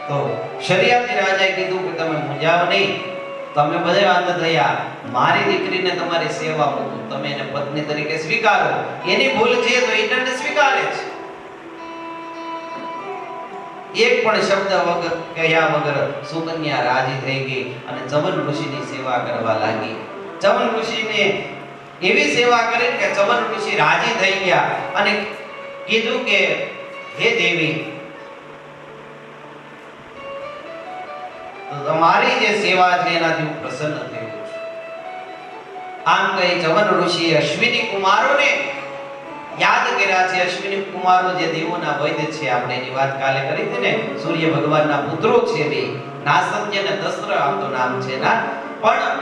તો શરિયાતી રાજાએ કીધું કે તમે મૂંઝાઓ નહીં, તમે બધે અંધ થયા, મારી દીકરીને તમારી સેવા મૂકું, તમે એને પત્ની તરીકે સ્વીકારો. એની ભૂલ છે તો એ દંડ સ્વીકારે છે. એક પણ શબ્દ વગર કહ્યા વગર સુકન્યા રાજી થઈ ગઈ અને ચવન ઋષિની સેવા કરવા લાગી. ચવન ઋષિને એવી સેવા કરી કે ચવન ઋષિ રાજી થઈ ગયા અને કીધું કે હે દેવી, તો તમારી જે સેવા છે એનાથી હું પ્રસન્ન થયો છું. આમ કહી ચવન ઋષિએ અશ્વિની કુમારોને યાદ કર્યા છે. અશ્વિની કુમારો જે દેવોના વૈદ્ય છે, આપણે એની વાત કાલે કરી હતી ને, સૂર્ય ભગવાનના પુત્રો છે બે, નાસત્ય અને દસ્ત્ર આમ તો નામ છે ના, પણ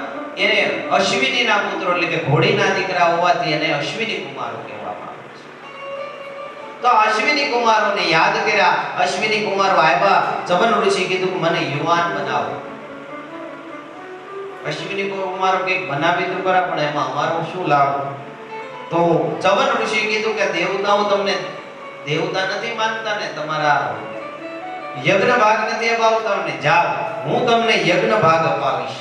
એને અશ્વિનીના પુત્રો એટલે કે ઘોડીના દીકરા હોવાથી એને અશ્વિની કુમારો કહેવામાં આવે છે. તો અશ્વિની કુમારોને યાદ કર્યા. અશ્વિની કુમારો આવ્યા, ચવન ઋષિ કીધું મને યુવાન બનાવો. અશ્વિની કુમારો કંઈક બનાવી તો ખરા, પણ એમાં અમારો શું લાભ? તો ચવન ઋષિ કીધું કે દેવતાઓ તમને દેવતા નથી માનતા ને, તમારા યજ્ઞ ભાગ નથી અપાવતા ને, જાઓ હું તમને યજ્ઞ ભાગ અપાવીશ.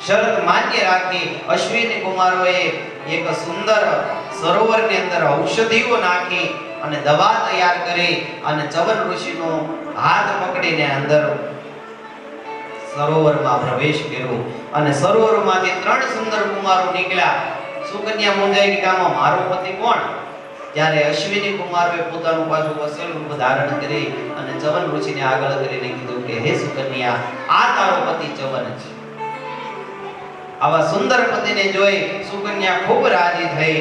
શરત માન્ય રાખી અશ્વિની કુમારોએ એક સુંદર સરોવરની અંદર ઔષધિઓ નાખી અને દવા તૈયાર કરી અને ચવન ઋષિનો હાથ પકડીને અંદર સરોવરમાં પ્રવેશ કર્યો અને સરોવરમાંથી 3 સુંદર કુમારો નીકળ્યા. સુકન્યા મૂંઝાઈ કે આમાં મારો પતિ કોણ? ત્યારે અશ્વિની કુમારોએ પોતાનું પાછું અસલ રૂપ ધારણ કરી અને ચવન ઋષિને આગળ કરીને કીધું કે હે સુકન્યા, આ તારો પતિ ચવન છે. આવા સુંદર પતિને જોઈ સુકન્યા ખૂબ રાજી થઈ.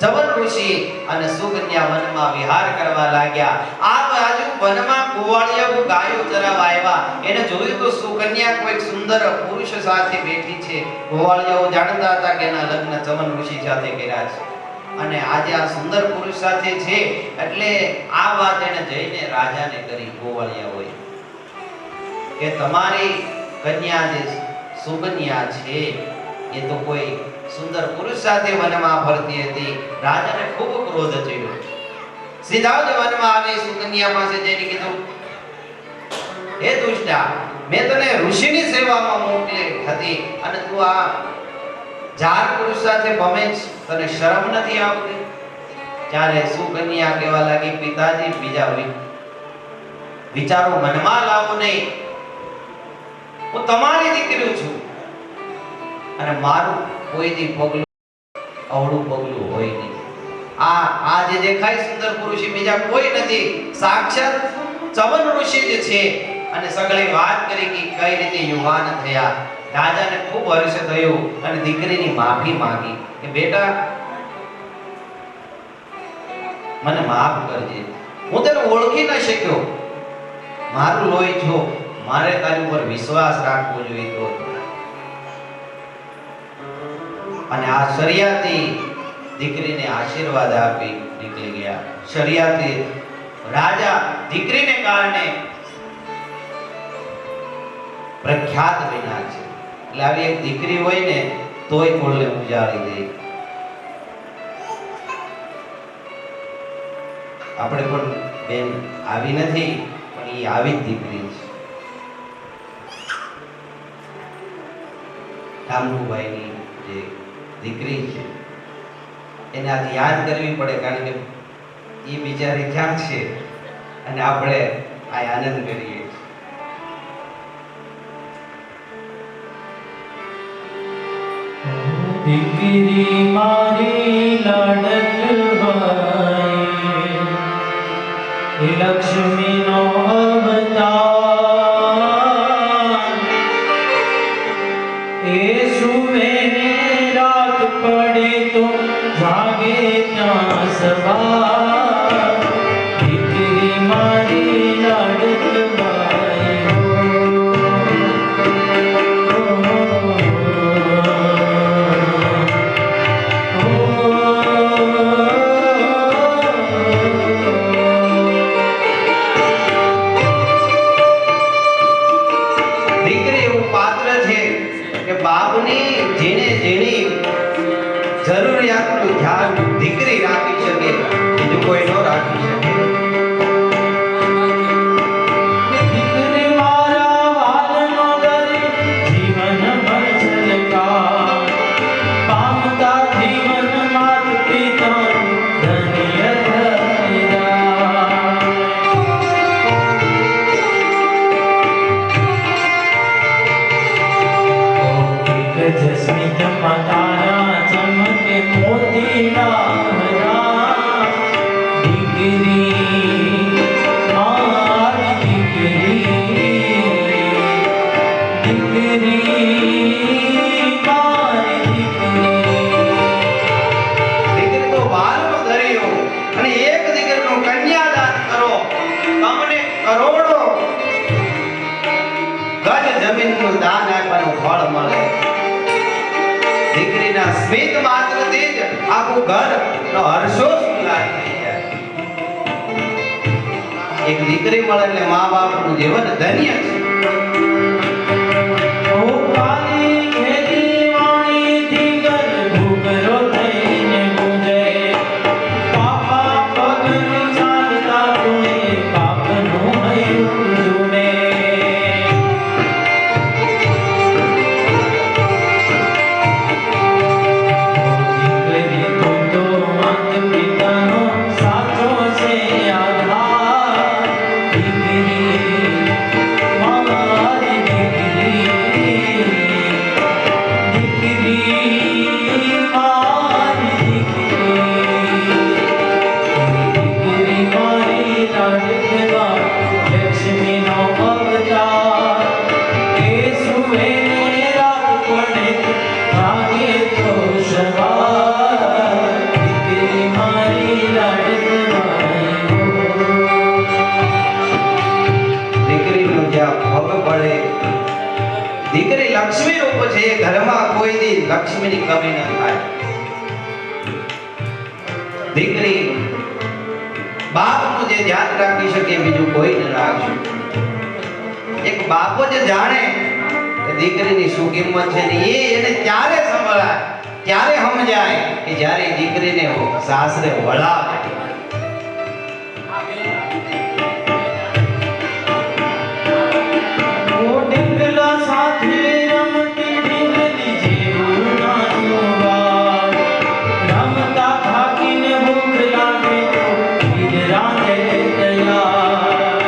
ચવન ઋષિ અને સુકન્યા વનમાં વિહાર કરવા લાગ્યા. આ બાજુ વનમાં ગોવાળિયા ગાયો ચરાવવા આવ્યા. એને જોયું તો સુકન્યા કોઈક સુંદર પુરુષ સાથે બેઠી છે. ગોવાળિયાઓ જાણતા હતા કે એના લગ્ન ચવન ઋષિ સાથે કર્યા છે અને આજે આ સુંદર પુરુષ સાથે છે, એટલે આ વાત એને જઈને રાજાને કરી ગોવાળિયાઓએ કે તમારી કન્યા જે સુકન્યા છે એ તો કોઈ સુંદર પુરુષ સાથે વનમાં ફરતી હતી. રાજાને ખૂબ ક્રોધ ચડ્યો. સીધા જ વનમાં આવી સુકન્યા પાસે જઈને કીધું, હે દુષ્ટા, મેં તને ઋષિની સેવામાં મોકલી હતી અને તું આ જાર પુરુષ સાથે ભમે છે, તને શરમ નથી આવતી? ત્યારે સુકન્યા કહેવા લાગી, પિતાજી બીજા વિચારો મનમાં લાવો નહીં. હું તમારી દીકરી છું અને મારું કોઈ દી પગલું અવળું પગલું હોય નહીં. આ જે દેખાય સુંદર પુરુષ બીજા કોઈ નથી, સાક્ષાત ચવન ઋષિ જ છે. અને સગળે વાત કરી કે કઈ રીતે યુવાન થયા. રાજાને ખૂબ હર્ષ થયો અને દીકરીની માફી માંગી કે બેટા, મને માફ કરજે, હું તને ઓળખી ન શક્યો, મારું લોહી છો, મારે તારી ઉપર વિશ્વાસ રાખવો જોઈએ. અને આ શરિયાતી દીકરીને આશીર્વાદ આપી નીકળી ગયા. શરિયાતી રાજા દીકરીને કારણે પ્રખ્યાત બન્યા છે. એટલે આવી એક દીકરી હોય ને તોય કોળને ઉજાડી દે. આપણે પણ બેન આવી નથી, પણ એ આવી જ દીકરી છે. રામભાઈની જે દીકરી છે એને આજ યાદ કરવી પડે, કારણ કે એ બિચારી ક્યાં છે અને આપણે આ આનંદ કરીએ. દીકરી મારી લાડકવાઈ, લક્ષ્મીનો અવતાર, એ સુવે રાત પડે તો જાગે ત્યાં સવાર. દીકરી મારી લાડકવાઈ, દીકરીનું દાન આપવાનું ફળ મળે. દીકરીના સ્મિત માત્રથી જ આખું ઘરનો હર્ષોલ્લાસ થઈ જાય. એક દીકરી મળે એટલે મા બાપનું જીવન ધન્ય છે. ઓ કાલી ઘેરી વાણીથી ઘર ઘૂઘરો થઈને ગુંજે. પાપા પગને ચાલતા તોય પાપનું હૈયું ઝૂમે. દીકરી તું તો માત પિતાનો સાચો છે આધાર. દીકરી મારી દીકરી, દીકરી મારી દીકરી મારી લાડકવા લક્ષ્મીનો અવતાર. એ સુવે રાત પડે ભાગે તો સવાર. દીકરી મારી લાડકવા દીકરીનું જ્યાં ભોગ પડે, દીકરી લક્ષ્મી રૂપ છે. એ ઘરમાં કોઈ દી લક્ષ્મીની કમી ન થાય. દીકરી બાપનું જે ધ્યાન રાખી શકે બીજું કોઈ ન રાખે. એક બાપો જે જાણે કે દીકરીની શું કિંમત છે ને એ એને ત્યારે સંભળાય, ત્યારે સમજાય કે જ્યારે દીકરીને સાસરે વળાવે. ઓ ડીંગલા સાથે રમતી ડીંગલી જેવું નાનું બાળ. રમતા થાકીને ભૂખ લાગે તો ખીર રાંધે તૈયાર.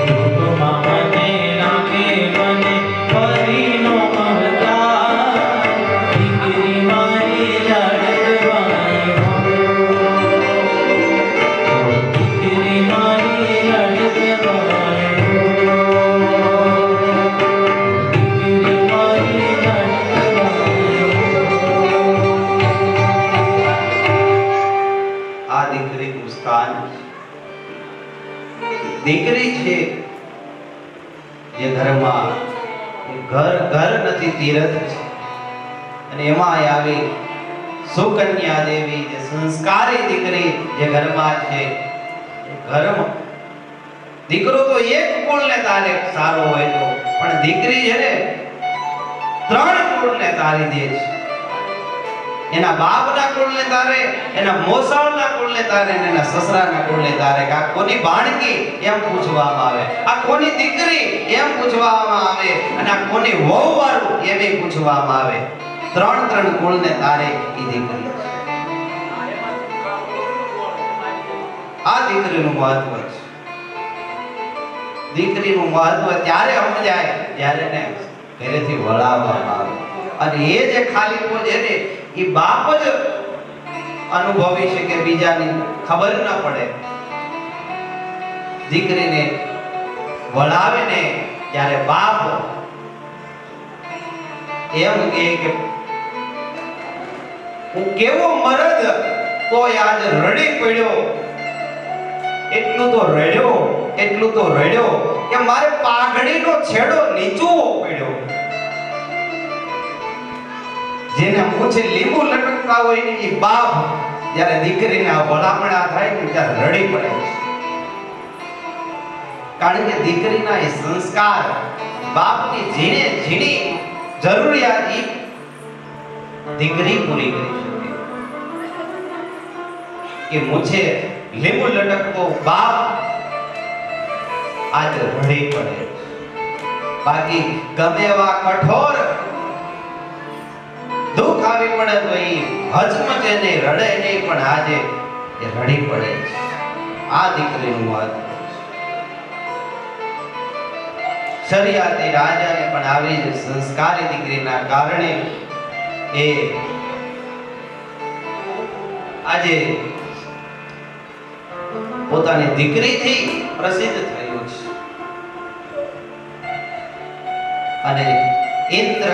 દુઃખમાં મને લાગે મને પરીનો અવતાર. દીકરી મારી લાડકવાઈ હો. દીકરી મારી લાડકવાઈ હો. દીકરી મારી લાડકવાઈ હો. આ દીકરીનું સ્થાન છે. દીકરી છે જે ઘરમાં ઘર ઘર નથી તીરથ છે. અને એમાં આવી સુકન્યા દેવી જે સંસ્કારી દીકરી જે ઘરમાં છે. એ ઘરમાં દીકરો તો એક કુળને તારે સારો હોય તો, પણ દીકરી છે ને 3 કુળને તારી દે છે. એના બાપના કુળને તારે, એના મોસાળના કુળને તારે, અને એના સસરાના કુળને તારે. કે આ કોની બાળકી એમ પૂછવામાં આવે, આ કોની દીકરી એમ પૂછવામાં આવે, અને આ કોની વહુ વાળું એમ પૂછવામાં આવે. 3 કુળને તારે એ દીકરી. આ દીકરીનું મહત્વ છે. દીકરીનું મહત્વ ત્યારે સમજાય જ્યારે એને ઘરેથી વળાવવામાં આવે. અને એ જે ખાલીપો છે ને એ બાપ જ અનુભવી છે કે બીજાની ખબર ન પડે. દીકરીને વળાવે ને ત્યારે બાપ એમ કહે કે હું કેવો મરદ તોય આજ રડી પડ્યો. એટલું તો રડ્યો કે મારે પાઘડીનો છેડો નીચોવો પડ્યો. જેને મૂછે લીંબુ લટકતા હોય ને એ બાપ જ્યારે દીકરીના ભલામણા થાય ને ત્યારે રડી પડે છે. કારણ કે દીકરીના એ સંસ્કાર, બાપની ઝીણે ઝીણી જરૂરિયાત એ દીકરી પૂરી કરી શકે. કે મૂછે લીંબુ લટકતો બાપ આજ રડી પડે. બાકી ગમે એવા કઠોર દુઃખ આવી પડે તો એ હચમચે નહીં, રડે નહીં, પણ આજે એ રડી પડે છે. આ દીકરીનું મહત્વ છે. શરિયાતી રાજાને પણ આવી જ સંસ્કારી દીકરીના કારણે એ આજે પોતાની દીકરીથી પ્રસિદ્ધ થયો છે. અને ઇન્દ્ર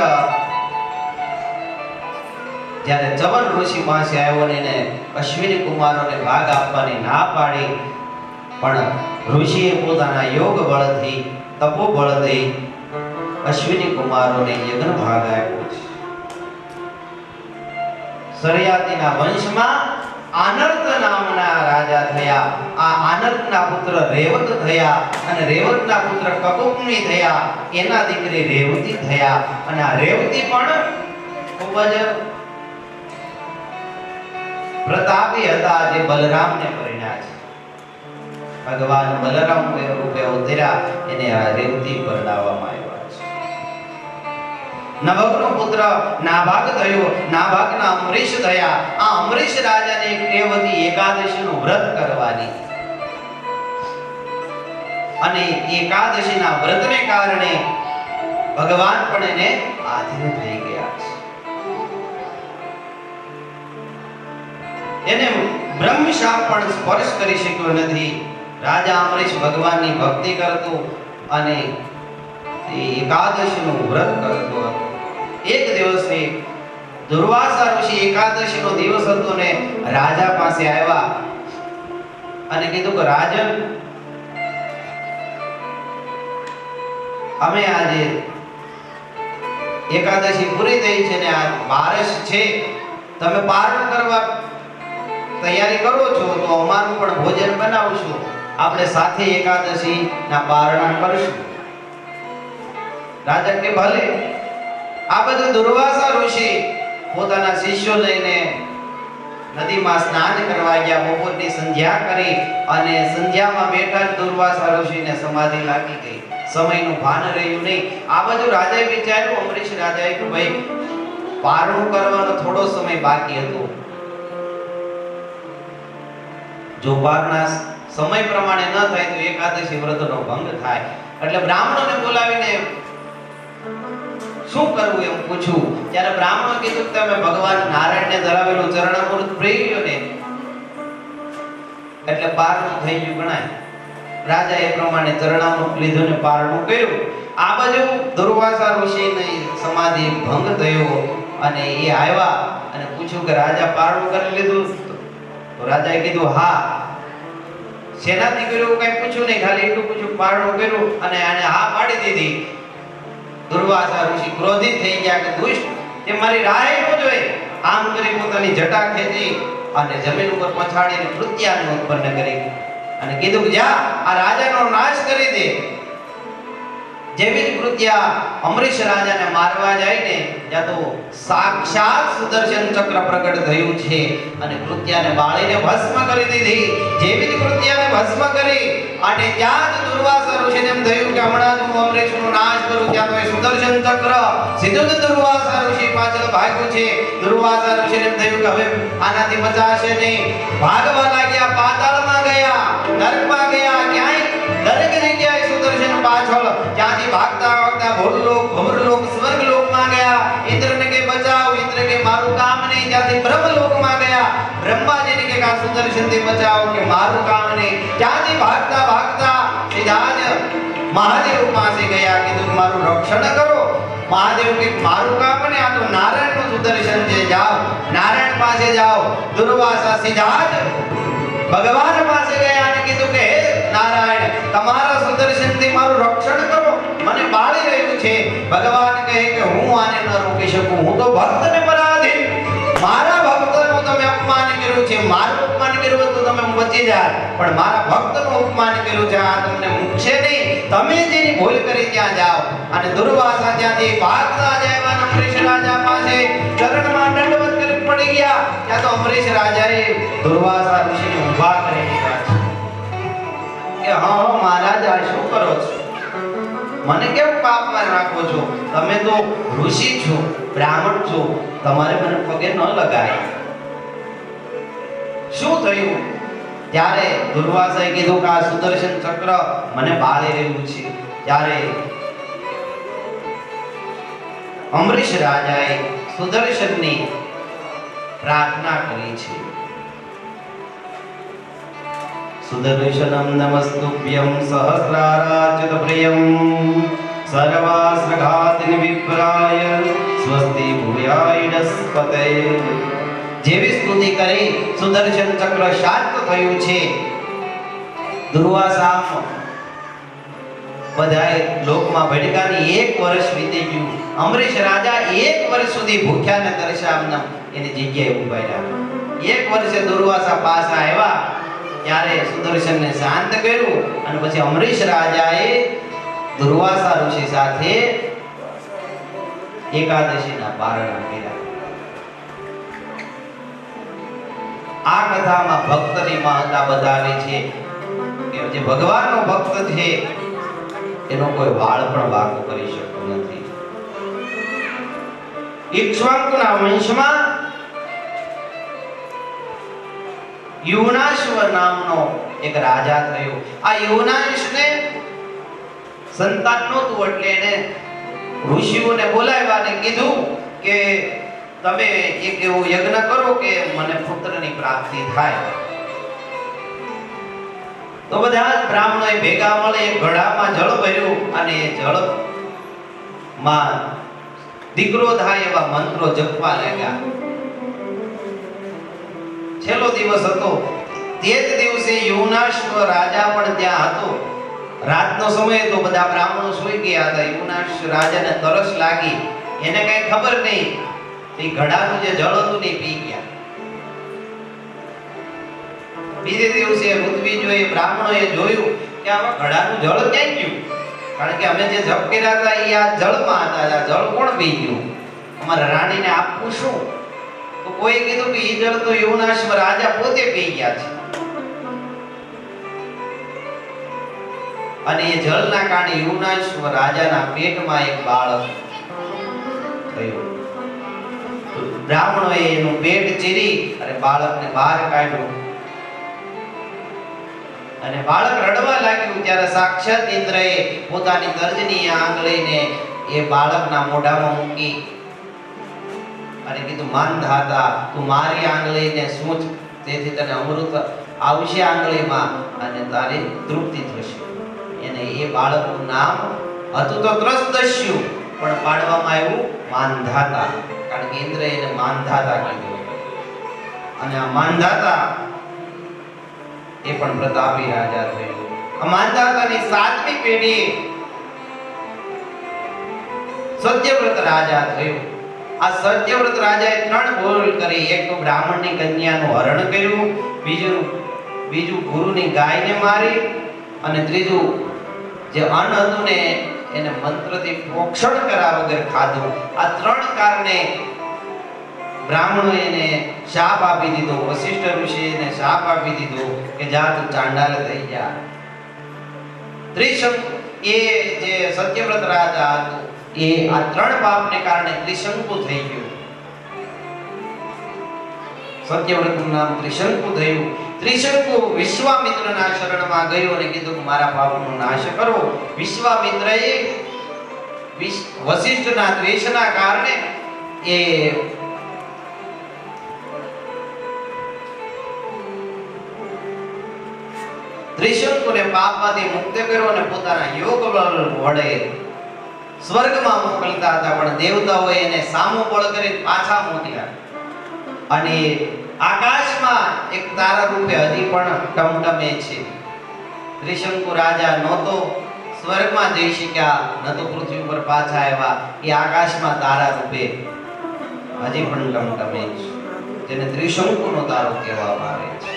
જ્યારે ચવન ઋષિ પાસે આવ્યો ને એને અશ્વિની કુમારોને ભાગ આપવાની ના પાડી પણ ઋષિએ પોતાના યોગ બળથી તપોબળથી અશ્વિની કુમારોને યજ્ઞ ભાગ આપ્યો છે. સરિયાતીના વંશમાં આનર્ત નામના રાજા થયા. આ આનર્તના પુત્ર રેવત થયા અને રેવતના પુત્ર કકુપ્ની થયા. એના દીકરી રેવતી થયા અને આ રેવતી પણ ખૂબ જ પ્રતાપી હતા, જે બલરામને પરિણ્યા છે. ભગવાન બલરામ રૂપે અવતર્યા, એને આ રેવતી પરણાવવામાં આવ્યા છે. નભગનો પુત્ર નાભાગ થયો. નાભાગના અમરીશ થયા. આ અમરીશ રાજાને એક ટેવ હતી એકાદશીનું વ્રત કરવાની, અને એકાદશીના વ્રતને કારણે ભગવાન પણ એને આધીન થઈ ગયા છે. એને બ્રહ્મ શાપ પણ સ્પર્શ કરી શક્યો નથી. રાજા અમરીશ ભગવાનની ભક્તિ કરતો અને એકાદશીનું વ્રત કરતો હતો. એક દિવસે દુર્વાસા ઋષિ એકાદશીનો દિવસ હતો ને રાજા પાસે આવ્યા અને કીધું કે રાજન, અમે આજે એકાદશી પૂરી થઈ છે ને આ બારસ છે, તમે પારણ કરવા તૈયારી કરો છો તો અમારું પણ ભોજન બનાવશું, આપણે સાથે એકાદશી ના પારણ કરશું. રાજા કે ભલે. આ બધું દુર્વાસા ઋષિ પોતાના શિષ્યો લઈને નદીમાં સ્નાન કરવા ગયા. બપોરની સંધ્યા કરી અને સંધ્યામાં બેઠા જ દુર્વાસા ઋષિને સમાધિ લાગી ગઈ. સમયનું ભાન રહ્યું નહીં. આ બધું રાજાએ વિચાર્યું. અમરીશ રાજાએ કે ભાઈ, પારણું કરવાનો થોડો સમય બાકી હતો, જો પારણા સમય પ્રમાણે ન થાય તો એકાદશી વ્રતનો ભંગ થાય. એટલે બ્રાહ્મણોને બોલાવીને શું કરવું એમ પૂછ્યું. ત્યારે બ્રાહ્મણો કીધું કે તમે ભગવાન નારાયણને ધરાવેલું ચરણામૃત પી લ્યો ને એટલે પારણું થઈ ગયું ગણાય. રાજા એ પ્રમાણે ચરણામૃત લીધું ને પારણું કર્યું. આ બાજુ દુર્વાસા ઋષિની સમાધિ ભંગ થયો અને એ આવ્યા અને પૂછ્યું કે રાજા પારણું કરી લીધું? તો રાજાએ કીધું હા. સેનાથી કર્યું કઈ પૂછ્યું નહીં, ખાલી એટલું પૂછ્યું પારણું કર્યું અને આને હા પાડી દીધી. દુર્વાસા ઋષિ ક્રોધિત થઈ ગયા કે દુષ્ટ, તે મારી રાહ ન જોઈ. આમ કરી પોતાની જટા ખેંચી અને જમીન ઉપર પછાડીને કૃત્યાને ઉત્પન્ન કરી અને કીધું કે જા આ રાજાનો નાશ કરી દે. જેવી જ કૃત્યા અમરીશ રાજાને મારવા જાય ને ત્યાં તો સાક્ષાત સુદર્શન ચક્ર પ્રગટ થયું છે અને કૃત્યાને બાળીને ભસ્મ કરી દીધી. જેવી જ કૃત્યાને ભસ્મ કરી અને ત્યાં જ દુર્વાસા ઋષિને એમ થયું કે હમણાં જ હું અમરીશનો નાશ કરું, ત્યાં તો એ સુદર્શન ચક્ર સીધું જ દુર્વાસા ઋષિ પાછળ ભાગ્યું છે. દુર્વાસા ઋષિને એમ થયું કે હવે આનાથી બચાશે નહીં. ભાગવા લાગ્યા, પાતાળમાં ગયા, નરકમાં ગયા, ક્યાંય દરેક જગ્યાએ સુદર્શન પાછળ. ત્યાંથી ભાગતા ભાગતા ભૂલોક, ભવરલોક, સ્વર્ગલોકમાં ગયા. ઇન્દ્રને કે બચાવ, ઇન્દ્ર કે મારું કામ નહીં. ત્યાંથી બ્રહ્મલોકમાં ગયા. બ્રહ્માજીને કે આ સુદર્શનથી બચાવ, કે મારું કામ નહીં. ત્યાંથી ભાગતા ભાગતા સીધા જ મહાદેવ પાસે ગયા. કીધું મારું રક્ષણ કરો. મહાદેવ કે મારું કામ ને આ તો નારાયણનું સુદર્શન છે, જાઓ નારાયણ પાસે જાઓ. દુર્વાસા સીધા જ ભગવાન પાસે ગયા અને કીધું કે હે નારાયણ, તમારા સુદર્શનથી મારું રક્ષણ કરો, મને બાળી રહ્યું છે. ભગવાન કહે કે હું આને ન રોકી શકું, હું તો ભક્તને પરાધીન. મારા ભક્તનું તમે અપમાન કર્યું છે, મારું અપમાન કર્યું તો તમે બચી જાય, પણ મારા ભક્તનું અપમાન કર્યું છે, આ તમને મૂકશે નહીં. તમે જેની ભૂલ કરી ત્યાં જાઓ. અને દુર્વાસા ત્યાંથી ભાગતા જાય અમરીશ રાજા પાસે ચરણમાં દંડવત કરી પડી ગયા. ત્યાં તો અમરીશ રાજાએ દુર્વાસા ઋષિને ઊભા કરી દીધા કે હા મહારાજ, આ શું કરો છો? મને કેમ પાપમાં રાખો છો? તમે તો ઋષિ છો, બ્રાહ્મણ છો, તમારે મને પગે ન લગાય. શું થયું? ત્યારે દુર્વાસાએ કીધું કે આ સુદર્શન ચક્ર મને બાળી રહ્યું છે. ત્યારે અમરીશ રાજાએ સુદર્શનની પ્રાર્થના કરી છે. સુદર્શનમ નમસ્તુભ્યમ સહસ્રારાચ્યુત પ્રિયમ સર્વાસ્ત્રઘાતિન વિપ્રાય સ્વસ્તિ ભૂયાઈડસ્પતે. જેવી સ્તુતિ કરી સુદર્શન ચક્ર શાંત થયું છે. દુર્વાસા બધાએ લોકમાં ભડકાની 1 વર્ષ વીતી ગયું. અમરીશ રાજા 1 વર્ષ સુધી ભૂખ્યા ને તરસ્યા એની જગ્યાએ ઊભા રહ્યા. 1 વર્ષે દુર્વાસા પાછા આવ્યા ત્યારે સુદર્શનને શાંત કર્યું અને પછી અમરીશ રાજાએ દુર્વાસા ઋષિ સાથે એકાદશીના પારણા કર્યા. આ કથામાં ભક્તની મહત્તા બતાવે છે કે જે ભગવાનનો ભક્ત છે એનો કોઈ વાળ પણ વાંકો કરી શકતો નથી. ઇક્ષ્વાકુના વંશમાં યુનાશ્વ નામનો એક રાજા થયો. આ યુનાશને સંતાન નહોતું એટલે એને ઋષિઓને બોલાવ્યા અને કીધું કે તમે એક એવો યજ્ઞ કરો કે મને પુત્રની પ્રાપ્તિ થાય. તો બધા જ બ્રાહ્મણોએ ભેગા મળી એક ઘડામાં જળ ભર્યું અને એ જળમાં દીકરો થાય એવા મંત્રો જપવા લાગ્યા. છેલ્લો દિવસ હતો. તે જ દિવસે યુનાશ્વ રાજા પણ ત્યાં હતો. રાતનો સમય હતો, બધા બ્રાહ્મણો સૂઈ ગયા હતા. યુનાશ્વ રાજાને તરસ લાગી, એને કઈ ખબર નહીં. એ ઘડાનું જે જળ હતું ને પી ગયા. બીજે દિવસે ઋત્વિજોએ બ્રાહ્મણોએ જોયું કે આમાં ઘડાનું જળ ક્યાં ગયું? કારણ કે અમે જે જપ કર્યા હતા એ આ જળમાં હતા. આ જળ કોણ પી ગયું? અમારા રાણીને આપવું શું? તો કોઈ કીધું કે એ જળ તો યુનાશ્વ રાજા પોતે પી ગયા છે. અને એ જળના કારણે યુનાશ્વ રાજાના પેટમાં એક બાળક થયું. બ્રાહ્મણોએ એનું પેટ ચીરી અને બાળકને બહાર કાઢ્યું અને બાળક રડવા લાગ્યું. ત્યારે સાક્ષાત ઇન્દ્રએ પોતાની તર્જની આંગળીને એ બાળકના મોઢામાં મૂકી અને કીધું, માનધાતા તું મારી આંગળીને સૂંચ, તેથી તને અમૃત આવશે આંગળીમાં અને તારી તૃપ્તિ થશે. એને એ બાળકનું નામ હતું તો ત્રસ્તસ્યુ, પણ પાડવામાં આવ્યું માનધાતા, કારણ કે ઇન્દ્રએ એને માનધાતા કીધું. અને આ માનધાતા એ પણ પ્રતાપી રાજા થયો. આ માનધાતાની 7મી પેઢી સત્યવ્રત રાજા થયો. આ સત્યવ્રત રાજાએ 3 ભૂલ કરી. એક તો બ્રાહ્મણની કન્યાનું હરણ કર્યું, બીજું ગુરુની ગાયને મારી, અને ત્રીજું જે અન્ન હતું ને એને મંત્રથી પોષણ કર્યા વગર ખાધું. આ 3 કારણે બ્રાહ્મણોએ એને શાપ આપી દીધો. વશિષ્ઠ ઋષિએ શાપ આપી દીધો કે જા તું ચાંડાલ થઈ જા. ત્રિશંકુ એ જે સત્યવ્રત રાજા હતો એ આ 3 પાપને કારણે ત્રિશંકુ થઈ ગયો. સત્યવ્રતનું નામ ત્રિશંકુ થયું. ત્રિશંકુ વિશ્વામિત્રના શરણમાં ગયો અને કીધું કે મારા પાપનો નાશ કરો. વિશ્વામિત્રએ વશિષ્ઠના દ્વેષના કારણે એ ત્રિશંકુને પાપમાંથી મુક્ત કર્યો અને પોતાના યોગ બળ વડે સ્વર્ગમાં મોકલતા હતા. પણ દેવતાઓએ એને સામું બળ કરીને પાછા મોકલ્યા અને આકાશમાં એક તારા રૂપે હજી પણ ટમટમે છે. ત્રિશંકુ રાજા નહોતો સ્વર્ગમાં જઈ શક્યા, ન તો પૃથ્વી ઉપર પાછા આવ્યા. એ આકાશમાં તારા રૂપે હજી પણ ટમટમે છે, જેને ત્રિશંકુનો તારો કહેવામાં આવે છે.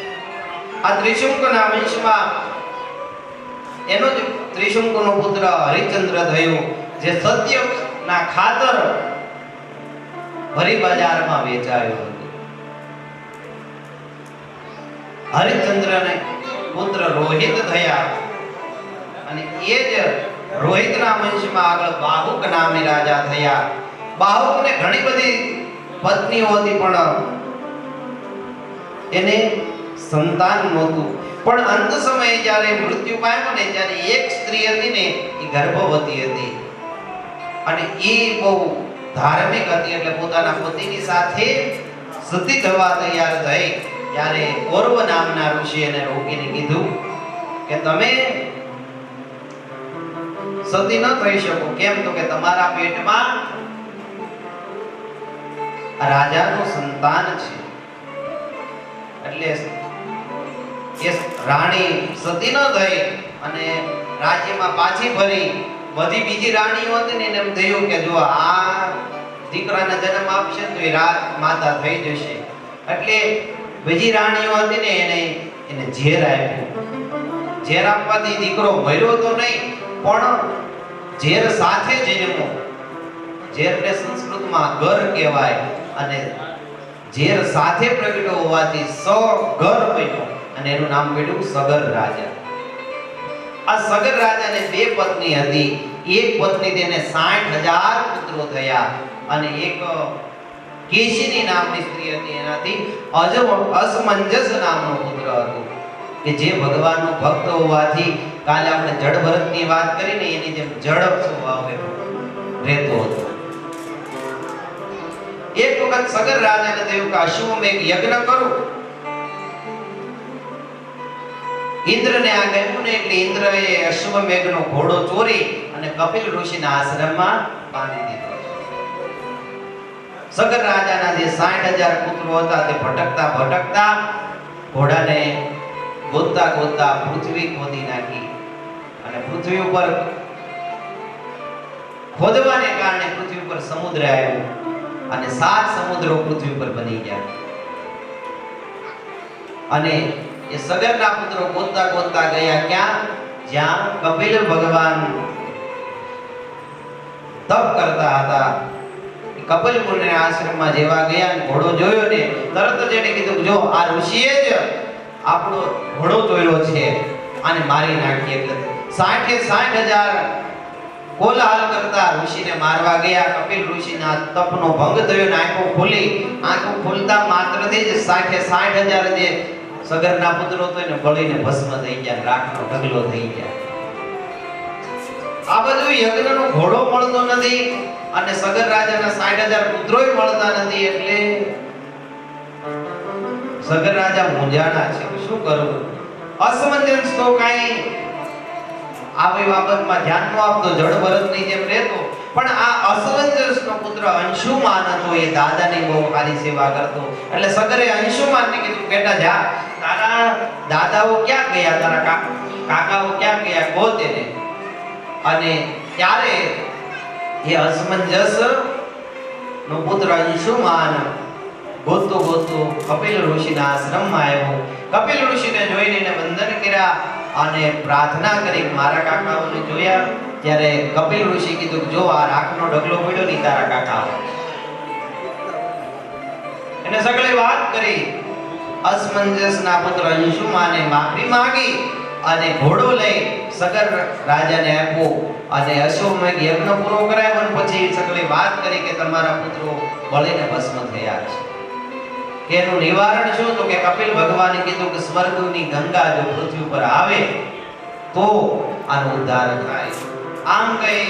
આ ત્રિશંકુના વંશમાં એનો જ ત્રિશંકુનો પુત્ર હરિચંદ્ર થયો, જે સત્યના ખાતર ભરી બજારમાં વેચાયો હતો. હરિચંદ્રને પુત્ર રોહિત થયા અને એ જ રોહિતના વંશમાં આગળ બાહુક નામે રાજા થયા. બાહુકને ઘણી બધી પત્નીઓ હતી પણ એને સંતાન નહોતું. પણ અંત સમયે જ્યારે મૃત્યુ પામ્યો ને ત્યારે એક સ્ત્રી હતી ને એ ગર્ભવતી હતી અને એ બહુ ધાર્મિક હતી, એટલે પોતાના પતિની સાથે સતી થવા તૈયાર થઈ. ત્યારે કૌરવ નામના ઋષિ એને રોકીને કીધું કે તમે સતી ન થઈ શકો. કેમ? તો કે તમારા પેટમાં રાજાનું સંતાન છે, એટલે એ રાણી સતી ન થઈ અને રાજ્યમાં પાછી ફરી બધી બીજી રાણીઓ હતી ને એને એમ થયું કે જો આ દીકરાને જન્મ આપશે તો એ માતા થઈ જશે, એટલે બીજી રાણીઓ હતી ને એને ઝેર આપ્યું. ઝેર આપવાથી દીકરો મર્યો તો નહીં પણ ઝેર સાથે જન્મો. ઝેરને સંસ્કૃતમાં ગર કહેવાય અને ઝેર સાથે પ્રગટ્યો હોવાથી સગર બન્યો અને એનું નામ પડ્યું સગર રાજા. આ સગર રાજાને બે પત્ની હતી. એક પત્ની તેને 60,000 પુત્રો થયા અને એક કેશિની નામની સ્ત્રી હતી, એનાથી અસમંજસ નામનો પુત્ર હતો કે જે ભગવાનનો ભક્ત હોવાથી કાલે આપણે જડ ભરતની વાત કરીને એની જેમ જડ સ્વભાવે રહેતો હતો. એક વખત સગર રાજાને થયું કે અશ્વમેઘ યજ્ઞ કરું. ઇન્દ્રને આ ગમ્યું ને એટલે ઇન્દ્રએ અશ્વમેઘનો ઘોડો ચોરી અને કપિલ ઋષિના આશ્રમમાં બાંધી દીધો. સગર રાજાના જે 60,000 પુત્રો હતા તે ભટકતા ઘોડાને ગોતતા પૃથ્વી ખોદી નાખી અને પૃથ્વી ઉપર ખોદવાને કારણે પૃથ્વી ઉપર સમુદ્ર આવ્યો અને 7 સમુદ્રો પૃથ્વી પર બની ગયા. અને એ સગરના પુત્રો ગોતતા ગયા ક્યાં? જ્યાં કપિલ ભગવાન તપ કરતા હતા. કપિલ મુનિના આશ્રમમાં જેવા ગયા અને ઘોડો જોયો ને તરત જ એને કીધું જો આ ઋષિએ જ આપણો ઘોડો ચોર્યો છે, આને મારી નાખીએ. એટલે 60,000 કોલાહલ કરતા ઋષિને મારવા ગયા. કપિલ ઋષિના તપનો ભંગ થયો ને આંખો ખુલતા માત્રથી જ 60,000 જે સગરના પુત્રો તો એને બળીને ભસ્મ થઈ ગયા, રાખનો ઢગલો થઈ ગયા. આ બધું યજ્ઞનો ઘોડો મળતો નથી અને સગર રાજાના 60,000 પુત્રોય મળતા નથી. એટલે સગર રાજા મૂંઝાણા છે, શું કરવું? અસમંજસ તો કઈ આવી બાબતમાં ધ્યાન ન આપતો, જડ ભરતની જેમ રહેતો. પણ આ અસમંજસનો પુત્ર અંશુમાન હતો, એ દાદાની બહુ સારી સેવા કરતો. એટલે સગરે અંશુમાનને કીધું બેટા જા, તારા દાદાઓ ક્યાં ગયા, તારા કાકાઓ ક્યાં ગયા, ગોત એને. અને ત્યારે એ અસમંજસ નો પુત્ર અંશુમાન ગોતો કપિલ ઋષિના આશ્રમમાં આવ્યો. કપિલ ઋષિને જોઈને એને વંદન કર્યા અને પ્રાર્થના કરી મારા કાકાઓને જોયા. ત્યારે કપિલ ઋષિ કીધું જો આ રાખનો ઢગલો પડ્યો ની તારા કાકાઓ. એને સગળે વાત કરી. અસમંજસના પુત્ર અંશુમાને માફી માંગી અને ઘોડો લઈ સગર રાજાને આપ્યો અને અશ્વમેઘ યજ્ઞ પૂરો કરાવ્યો. અને પછી સગળે વાત કરી કે તમારા પુત્રો બળીને ભસ્મ થયા છે. કે એનું નિવારણ શું? તો કે કપિલ ભગવાને કીધું કે સ્વર્ગની ગંગા જો પૃથ્વી પર આવે તો આનો ઉદ્ધાર થાય. આમ કહી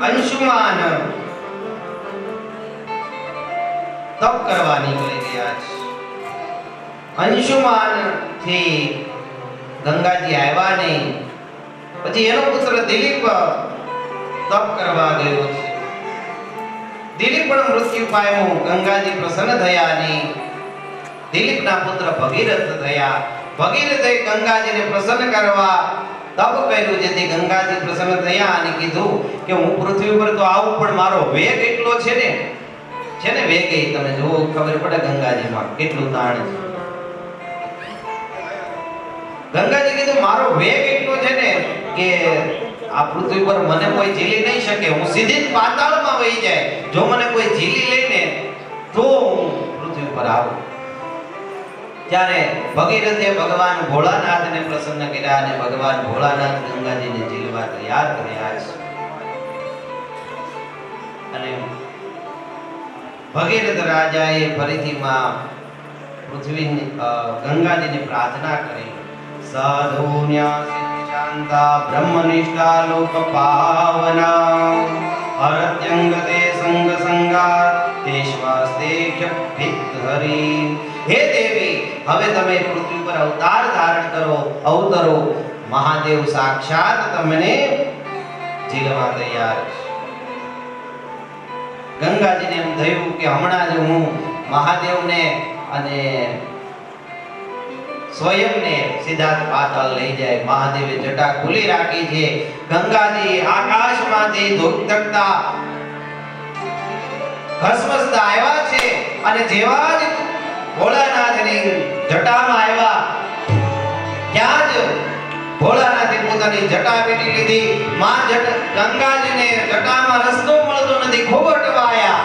અંશુમાન તપ કરવા નીકળી ગયા છે. અંશુમાન થી ગંગાજી આવ્યા નહીં. પછી એનો પુત્ર દિલીપ તપ કરવા ગયો છે. દિલીપ પણ મૃત્યુ પામ્યો. ગંગાજી પ્રસન્ન થયા નહીં. દિલીપના પુત્ર ભગીરથ થયા. ભગીરથે ગંગાજીને પ્રસન્ન કરવા તપ કર્યું, જેથી ગંગાજી પ્રસન્ન થયા અને કીધું કે હું પૃથ્વી પર તો આવું પણ મારો વેગ એટલો છે ને વેગ એ તમે જુઓ, ખબર પડે ગંગાજીમાં કેટલું તાણ છે. ગંગાજી કીધું મારો વેગ એટલો છે ને કે આ પૃથ્વી પર મને કોઈ ઝીલી નહીં શકે. હું સીધી જ પાતાળમાં વહી જાય. જો મને કોઈ ઝીલી લઈને તો હું પૃથ્વી પર આવું. ત્યારે ભગીરથે ભગવાન ભોળાનાથને પ્રસન્ન કર્યા અને ભગવાન ભોળાનાથ ગંગાજીને ઝીલવા તૈયાર કર્યા છે. અને ભગીરથ રાજાએ ફરીથી માં પૃથ્વીની ગંગાજીને પ્રાર્થના કરી. સાધુન્યા શાંતા બ્રહ્મનિષ્ઠા લોક પાવના હરત્યંગતે સંગ સંગા તેશ્વાસ્તે ક્ષભિત હરી. હે દેવી, હવે તમે પૃથ્વી પર અવતાર ધારણ કરો, અવતરો. મહાદેવ સાક્ષાત તમને ઝીલવા તૈયાર છે. ગંગાજીને એમ થયું કે હમણાં જ હું મહાદેવને અને સ્વયંને સીધા જ પાતાળ લઈ જાય. મહાદેવે જટા ખુલ્લી રાખી છે. ગંગાજી આકાશમાંથી ધોકતા ઘસમસતા આવ્યા છે અને જેવા જ ભોળાનાથની જટામાં આવ્યા ત્યાં જ ભોળાનાથે પોતાની જટા વીટી લીધી. માં ગંગાજીને જટામાં રસ્તો મળતો નથી, ખૂબ અટવાયા.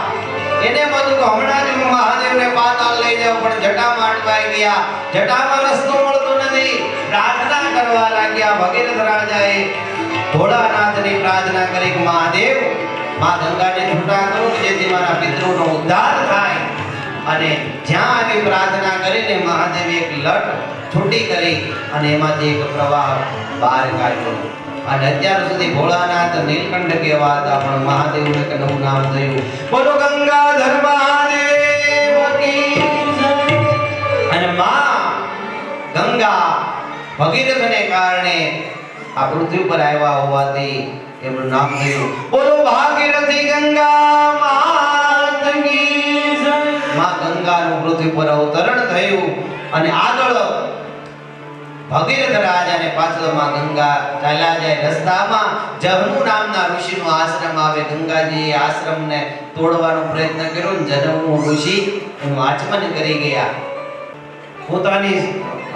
એને બધું કે હમણાં જ હું મહાદેવને પાતાળ લઈ જાઉં, પણ જટામાં અટવાઈ ગયા. જટામાં રસ્તો મળતો નથી. પ્રાર્થના કરવા લાગ્યા. ભગીરથ રાજાએ ભોળાનાથની પ્રાર્થના કરી કે મહાદેવ, માં ગંગાને છૂટા કરો કે જેથી મારા પિતૃનો ઉદ્ધાર થાય. અને જ્યાં આવી પ્રાર્થના કરીને મહાદેવે એક લટ છૂટી કરી અને એમાંથી એક પ્રવાહ બહાર કાઢ્યો. અને અત્યાર સુધી ભોળાનાથ નીલકંઠ કહેવા હતા, પણ મહાદેવનું એક નવું નામ થયું. બોલો ગંગાધર મહાદેવ કી જય. અને માં ગંગા ભગીરથને કારણે આ પૃથ્વી પર આવ્યા હોવાથી એમનું નામ થયું. બોલો ભાગીરથી ગંગા માત કી જય. માં ગંગાનું પૃથ્વી પર અવતરણ થયું. અને આગળ ભગીરથ રાજાને પાછળમાં ગંગા ચાલ્યા જાય. રસ્તામાં જહનુ નામના ઋષિનો આશ્રમ આવે. ગંગાજી આશ્રમને તોડવાનો પ્રયત્ન કર્યો ને જહનુ ઋષિ એનું આચમન કરી ગયા. પોતાની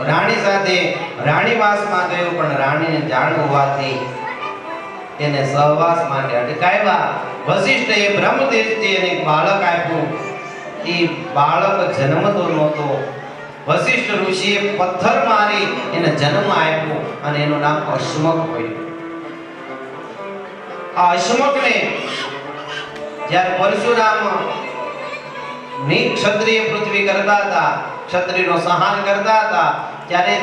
રાણી સાથે રાણીવાસમાં ગયો, પણ રાણીને જાણ હોવાથી એને સહવાસ માટે અટકાવ્યા. વશિષ્ઠએ બ્રહ્મદેવથી એને એક બાળક આપ્યું. એ બાળક જન્મતો નહોતો. વશિષ્ઠ ઋષિએ પથ્થર મારી એને જન્મ આપ્યો અને એનું નામ અશ્મક પડ્યું. આ અશ્મકને જ્યારે પરશુરામ ની ક્ષત્રિય પૃથ્વી કરતા હતા, ક્ષત્રિયનો સંહાર કરતા હતા, ત્યારે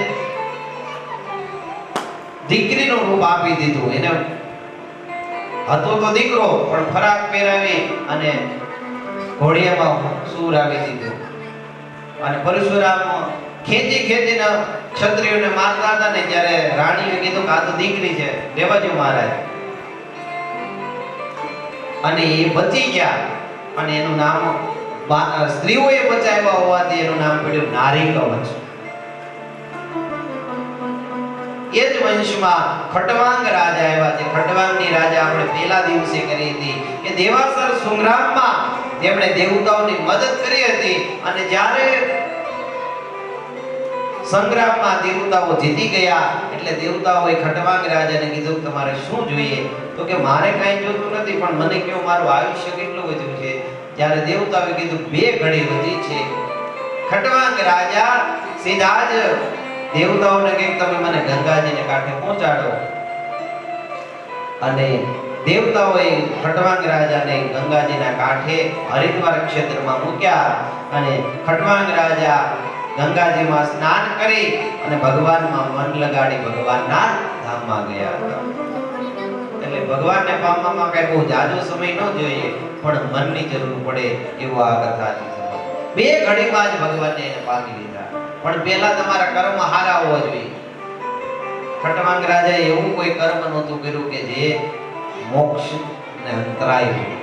દીકરીનું રૂપ આપી દીધું. એને હતો તો દીકરો, પણ ફરાક પહેરાવી અને ઘોડિયામાં સૂર આવી દીધું. અને પરશુરામ ખેંચીને ક્ષત્રિયોને મારતા હતા ને ત્યારે રાણીએ કીધું કે આ તો દીકરી છે, દેવાજો મહારાજ. અને એ બચી ગયા. અને એનું નામ સ્ત્રીઓએ બચાવ્યા હોવાથી એનું નામ પડ્યું નારી કવચ. એ જ વંશમાં ખટવાંગ રાજા આવ્યા છે. ખટવાંગની રાજા આપણે પહેલા દિવસે કરી હતી કે દેવાસર સંગ્રામમાં તેમણે દેવતાઓની મદદ કરી હતી. અને જ્યારે સંગ્રામમાં દેવતાઓ જીતી ગયા એટલે દેવતાઓએ ખટવાંગ રાજાને કીધું તમારે શું જોઈએ? તો કે મારે કાંઈ જોતું નથી, પણ મને કહો મારું આયુષ્ય કેટલું વધ્યું છે? ત્યારે દેવતાઓએ કીધું 2 ઘડી વધી છે. ખટવાંગ રાજા સીધા જ દેવતાઓને કહે તમે મને ગંગાજીને કાંઠે પહોંચાડો. અને દેવતાઓએ ખટવાંગ રાજાને ગંગાજીના કાંઠે હરિદ્વાર ક્ષેત્રમાં મૂક્યા. અને ખટવાંગ રાજા ગંગાજીમાં સ્નાન કરી અને ભગવાનમાં મન લગાડી ભગવાનના ધામમાં ગયા હતા. એટલે ભગવાનને પામવામાં કઈ બહુ જાજો સમય ન જોઈએ, પણ મનની જરૂર પડે એવો આ કથાથી સમજ. 2 ઘડીમાં જ ભગવાનને એને પામી લીધા. પણ પહેલા તમારા કર્મ હારા હોવા જોઈએ. ખટવાંગ રાજાએ એવું કોઈ કર્મ નહોતું કર્યું કે જે મોક્ષ ને અંતરાય હોય.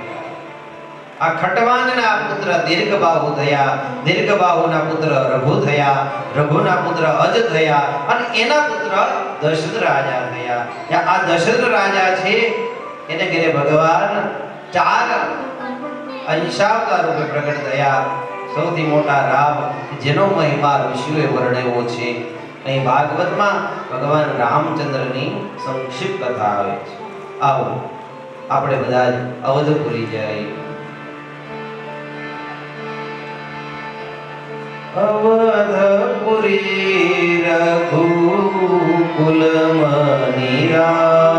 આ ખટવાંગના પુત્ર દીર્ઘબાહુ થયા. દીર્ઘબાહુના પુત્ર રઘુ થયા. રઘુના પુત્ર અજ થયા. અને એના પુત્ર દશરથ રાજા થયા. આ દશરથ રાજા છે એને ઘરે ભગવાન 4 અંશાવતાર રૂપે પ્રગટ થયા. સૌથી મોટા રામ, જેનો મહિમા ઋષિઓએ વર્ણવ્યો છે. અહીં ભાગવતમાં ભગવાન રામચંદ્રની સંક્ષિપ્ત કથા આવે છે. આવો આપણે બધા જ અવધપુરી જઈએ. અવધપુરી રઘુકુલ મણિ રામ.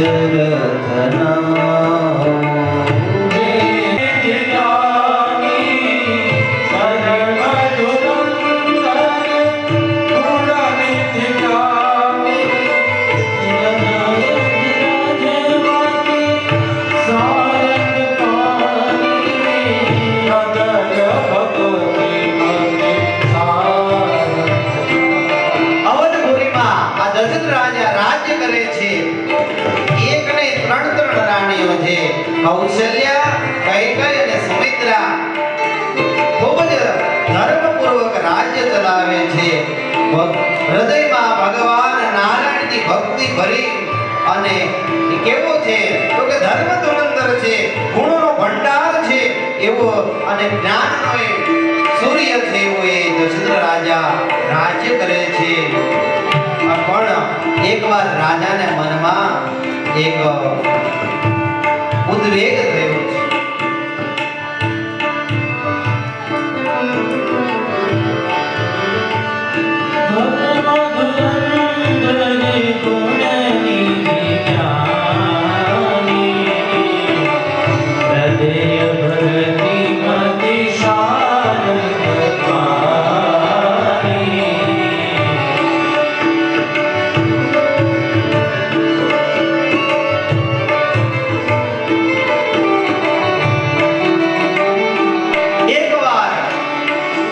Thank you. કૌશલ્યા, કૈકેયી અને સુમિત્રા ખૂબ જ ધર્મપૂર્વક રાજ્ય ચલાવે છે. હૃદયમાં ભગવાન નારાયણની ભક્તિ ભરી અને એ કેવો છે તો કે ધર્મ ધુરંધર છે, ગુણોનો ભંડાર છે એવો અને જ્ઞાનનો એ સૂર્ય છે એવો એ દશરથ રાજા રાજ્ય કરે છે. પણ એકવાર રાજાને મનમાં એક ઉદ્વેગ થયો છે.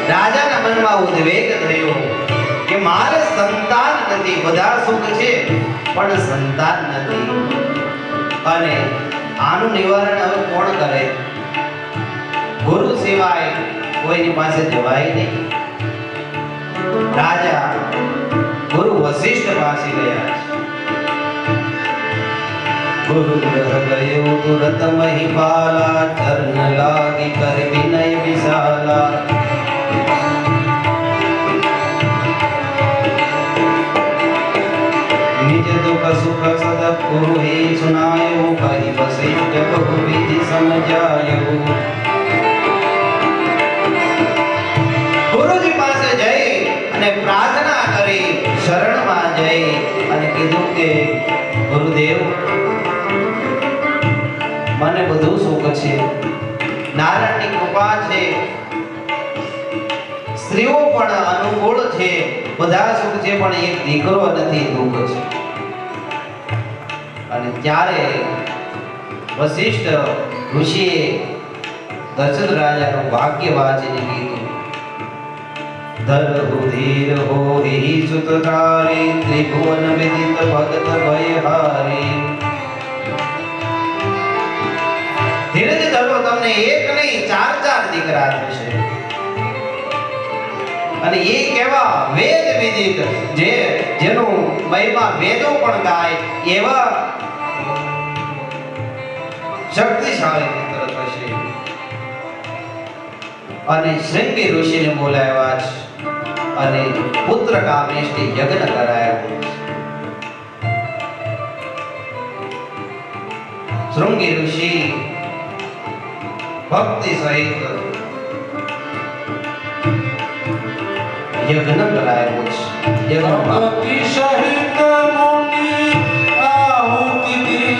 રાજાના મનમાં ઉદ્વેગ થયો કે મારે સંતાન નથી, બધા સુખ છે પણ સંતાન નથી, અને આનું નિવારણ હવે કોણ કરે? ગુરુ સિવાય કોઈની પાસે જવાય નહીં. રાજા ગુરુ વશિષ્ઠ પાસે ગયા. ગુરુ ગ્રહ ગયો તુરત મહિપાલા, ચરણ લાગી કર વિનય વિશાલા. निज दुख सुख सदप गुरु ही सुनायो, कहि वशिष्ठ बहु विधि समझायो. ગુરુજી પાસે જઈ અને પ્રાર્થના કરી, શરણમાં જઈ અને કીધું કે ગુરુદેવ, મને બધું સુખ છે, નારાયણની કૃપા છે, સ્ત્રીઓ પણ અનુકૂળ છે, બધા સુખ છે, પણ એક દીકરો નથી, દુઃખ છે. અને ત્યારે વશિષ્ઠ ઋષિએ દશરથ રાજાનું ભાગ્ય વાંચીને કીધું, ધર ધીર હો હિ સુતધારી, ત્રિભુવન વિદિત ભગત ભયહારી. ધીરેથી ધરો, તમને એક નહીં 4 દીકરા થશે. અને એ કેવા વેદ વિદિત, જેનું મહિમા વેદો પણ ગાય એવા શક્તિશાળી પુત્ર થશે. અને શૃંગી ઋષિને બોલાવ્યા છે અને પુત્ર કામેષ્ટિ યજ્ઞ કરાયો. શૃંગી ઋષિ ભક્તિ સહિત યજ્ઞ કરાયો છે. ભક્તિ સહિત મુનિ આહુતિ દી,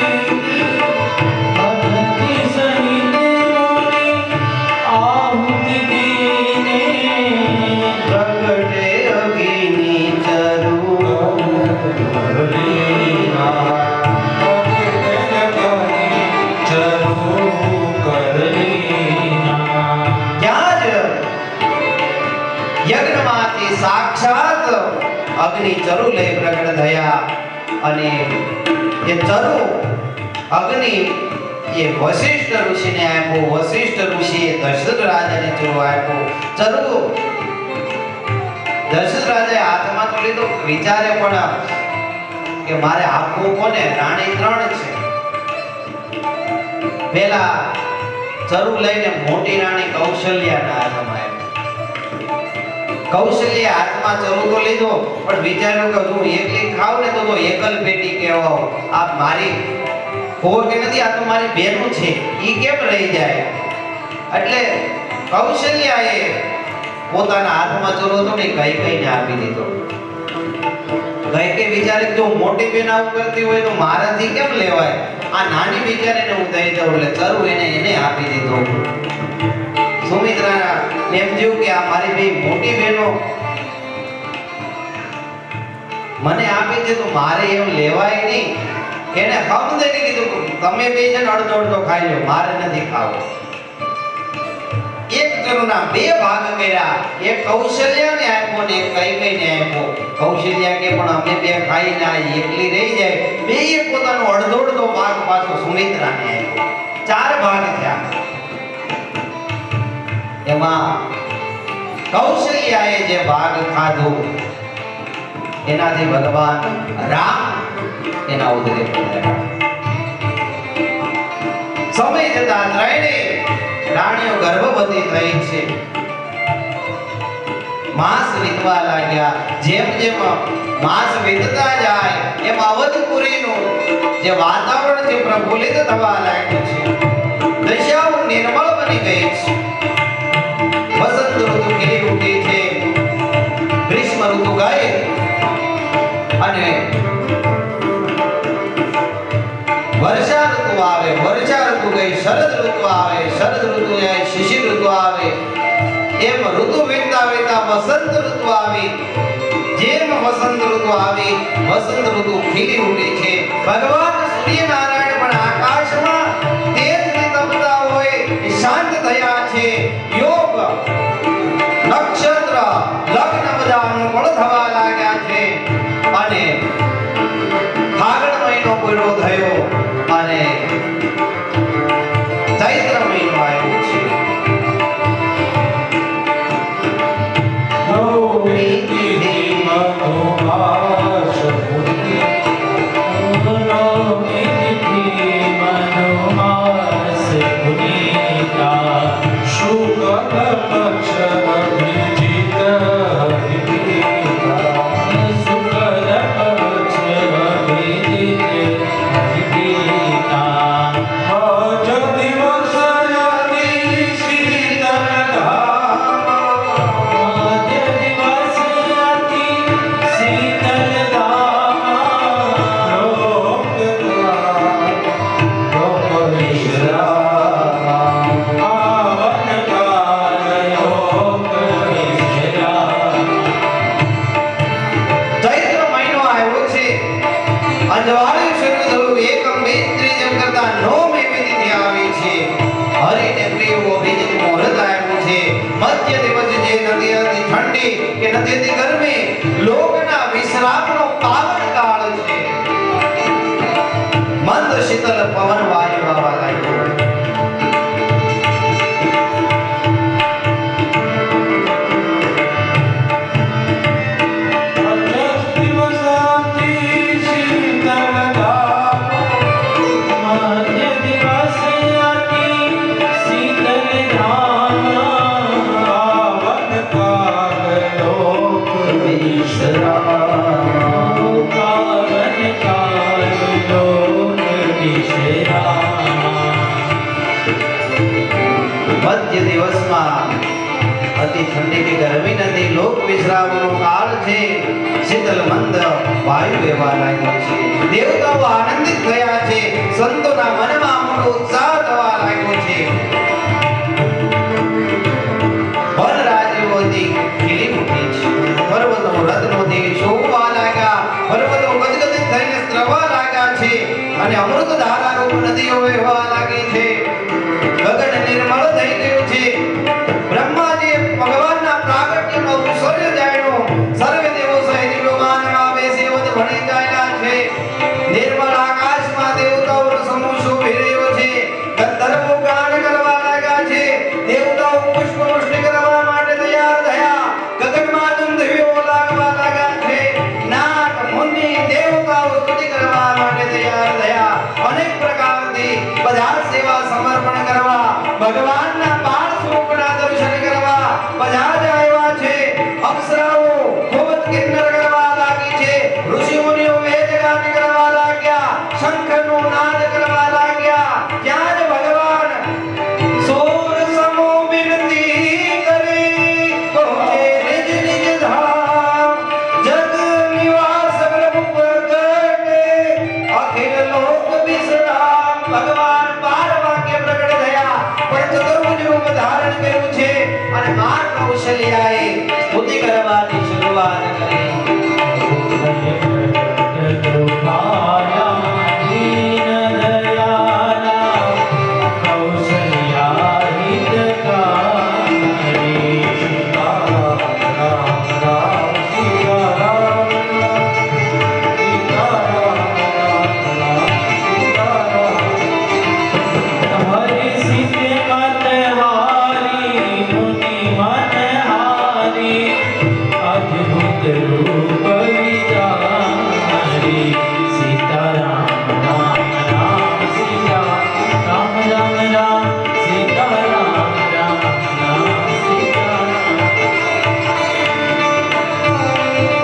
ભક્તિ સહિત મુનિ આહુતિ દીને, પ્રગટે અગ્નિ ચરુ કરલીના, પ્રગટે અગ્નિ ચરુ કરલીના. ત્યાં જ યજ્ઞમાંથી સાક્ષાત અગ્નિ ચરુ લઈ પ્રગટ થયા. અને એ ચરુ અગ્નિ એ વશિષ્ઠ ઋષિને આપ્યો. વશિષ્ઠ ઋષિએ દશરથ રાજાને ચરુ આપ્યો. ચરુ દશરથ રાજાએ હાથમાં તો લીધો, વિચારે પણ કે મારે આપવું કોને? રાણી 3 છે. પેલા ચરુ લઈને મોટી રાણી કૌશલ્યાના હાથમાં આપ્યો. કૌશલ્ય હાથમાં ચરુ તો લીધો, પણ વિચાર્યું કે હું એકલી ખાવ ને તો એકલ પેટી કહેવાઓ. આ મારી ખોર કે નથી, આ તો મારી બહેનું છે, ઈ કેમ રહી જાય? એટલે કૌશલ્યાએ પોતાના હાથમાં ચરુ હતો ને કૈકેયીને આપી દીધો. કૈકેયી વિચારે જો મોટી બહેન આવું કરતી હોય તો મારાથી કેમ લેવાય? આ નાની બિચારીને હું દઈ દઉં. એટલે ચરુ એને આપી દીધો. સુમિત્રા એમ થયું કે આ મારી બે મોટી બહેનો મને આપી છે તો મારે એમ લેવાય નહીં. એને સમજાવી કીધું તમે બે જણ અડધો અડધો ખાઈ લો, મારે નથી ખાવું. એક ચરુના 2 ભાગ કર્યા. એક કૌશલ્યાને આપ્યો ને એક કૈકેયીને આપ્યો. કૌશલ્યા કે પણ અમે બે ખાઈ ના એકલી રહી જાય. બેય પોતાનો અડધો અડધો ભાગ પાછો સુમિત્રાને આપ્યો. ચાર ભાગ થયા. એમાં કૌશલ્યાએ જે ભાગ ખાધો એનાથી ભગવાન રામ એના ઉદરે પધાર્યા. સમય જતા ત્રણેય રાણીઓ ગર્ભવતી થઈ છે. માસ વીતવા લાગ્યા. જેમ જેમ માસ વીતતા જાય એમ અવધપુરીનું જે વાતાવરણ છે પ્રફુલ્લિત થવા લાગ્યું છે. દશાઓ નિર્મળ બની ગઈ છે. વસંત ઋતુ ખીલી ઉઠી છે. ગ્રીષ્મ ઋતુ ગઈ અને વર્ષા ઋતુ આવે. વર્ષા ઋતુ ગઈ. શરદ ઋતુ આવે. શરદ ઋતુ જાય. શિશિર ઋતુ આવે. એમ ઋતુ વીતતા વીતતા વસંત ઋતુ આવી. જેમ વસંત ઋતુ આવી વસંત ઋતુ ખીલી ઉઠી છે. ભગવાન સૂર્યનારાયણ પણ આકાશમાં તેજથી તપતા હોય એ શાંત થયા છે. યોગ નક્ષત્ર લગ્ન બધા અનુકૂળ થવા લાગ્યા છે અને ફાગણ મહિનો પૂરો થયો અને ચૈત્ર મહિનો આવ્યો છે. કે નદીની ગરમી લોકના વિશ્રામનો પાવન કાળ છે. મંદ શીતળ પવન વાયુ આવવા લાગ્યો. મધ્ય દિવસમાં અતિ ઠંડી કે ગરમી નથી. લોક વિશ્રામનો કાળ છે. શીતલ મંદ વાયુ વહેવા લાગ્યો છે. દેવતાઓ આનંદિત થયા છે. સંતોના મનમાં મોટો ઉત્સાહ થવા લાગ્યો છે. વનરાજીઓથી ખીલી ઉઠી છે. પર્વતો રત્નોથી શોભવા લાગ્યા. પર્વતો ગદગદિત થઈને સ્ત્રવવા લાગ્યા છે અને અમૃત ધારારૂપ નદીઓ વહેવા લાગી છે. ગગન નિર્મળ થઈ ગયું છે. બ્રહ્માજી ભગવાનના પ્રાગટ્યનો સૂર્ય જાણ્યો. સર્વે દેવો સહિત વિમાનમાં બેસી વધ ભણી ચાલ્યા છે. નિર્મળ આકાશમાં દેવતાઓનો સમૂહ શોભી રહ્યો છે. ગંધર્વો ગાન કરવા લાગ્યા છે. દેવતાઓ પુષ્પ વૃષ્ટિ કરવા માટે તૈયાર થયા. ગગનમાં દુંદુભીઓ લાગવા લાગ્યા છે. નાગ મુનિ દેવતાઓ સ્તુતિ કરવા માટે તૈયાર થયા. અનેક પ્રકારથી બધા સેવા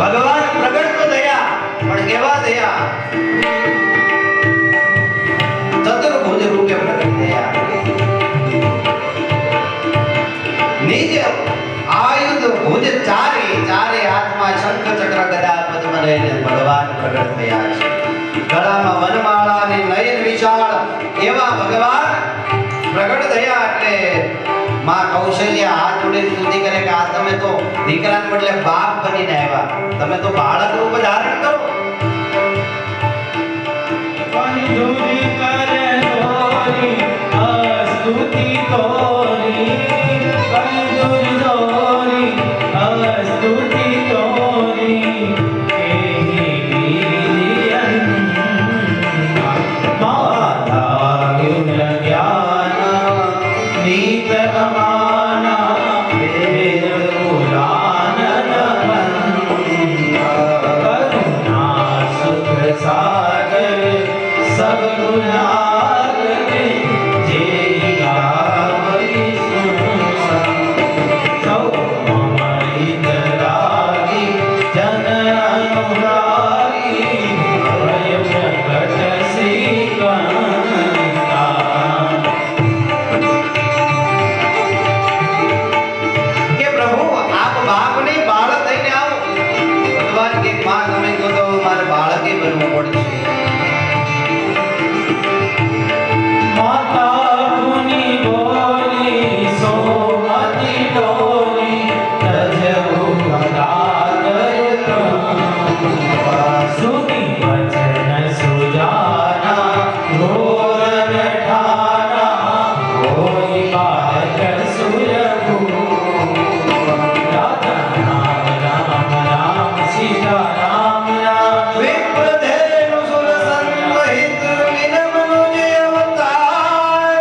ભગવાન પ્રગટ તો થયા પણ કેવા થયા? ચતુર્ભુજ રૂપે પ્રગટ થયા. નિજ આયુધ ભુજ ચારે હાથમાં શંખ ચક્ર ગદા પદ્મ લઈને ભગવાન પ્રગટ થયા છે. ગળામાં વનમાળા અને નયન વિશાળ એવા ભગવાન પ્રગટ થયા. એટલે માં કૌશલ્યા હાથ જોડે સ્તુતિ કરે કે આ તમે તો દીકરાને બદલે બાપ બનીને આવ્યા, તમે તો બાળક રૂપ ધારણ કરો. કંજૂરી કરે તોરી અસ્તુતિ તોરી, કંજૂરી તોરી અસ્તુતિ તોરી, કેહી વિરિયન માતા ગુણ જ્ઞાન નીત અમાના વેદ પુરાણ કરુણા સુખ સાગર સબ ગુણાગરે જે ગાવરી સુસંગ સૌ મમહિત રાગી જન અનુરાગી ભય પ્રગટ શ્રીકાંતા. કે પ્રભુ આપ બાપ નહીં બાળક થઈને આવો. ભગવાન કે માં તમે કહો તો મારે બાળકે બનવું પડશે. માતા મુનિ બોલી સોમતિ ડોલી તજહુ કદાદર સુની વચન સુજાના ઘોર ઠાના હોઈ બાળક સુરભુ રામ રામ રામ સીતા રામ રામ વિપ્રધેનુ સુર સંહિત વિનમનુજ અવતાર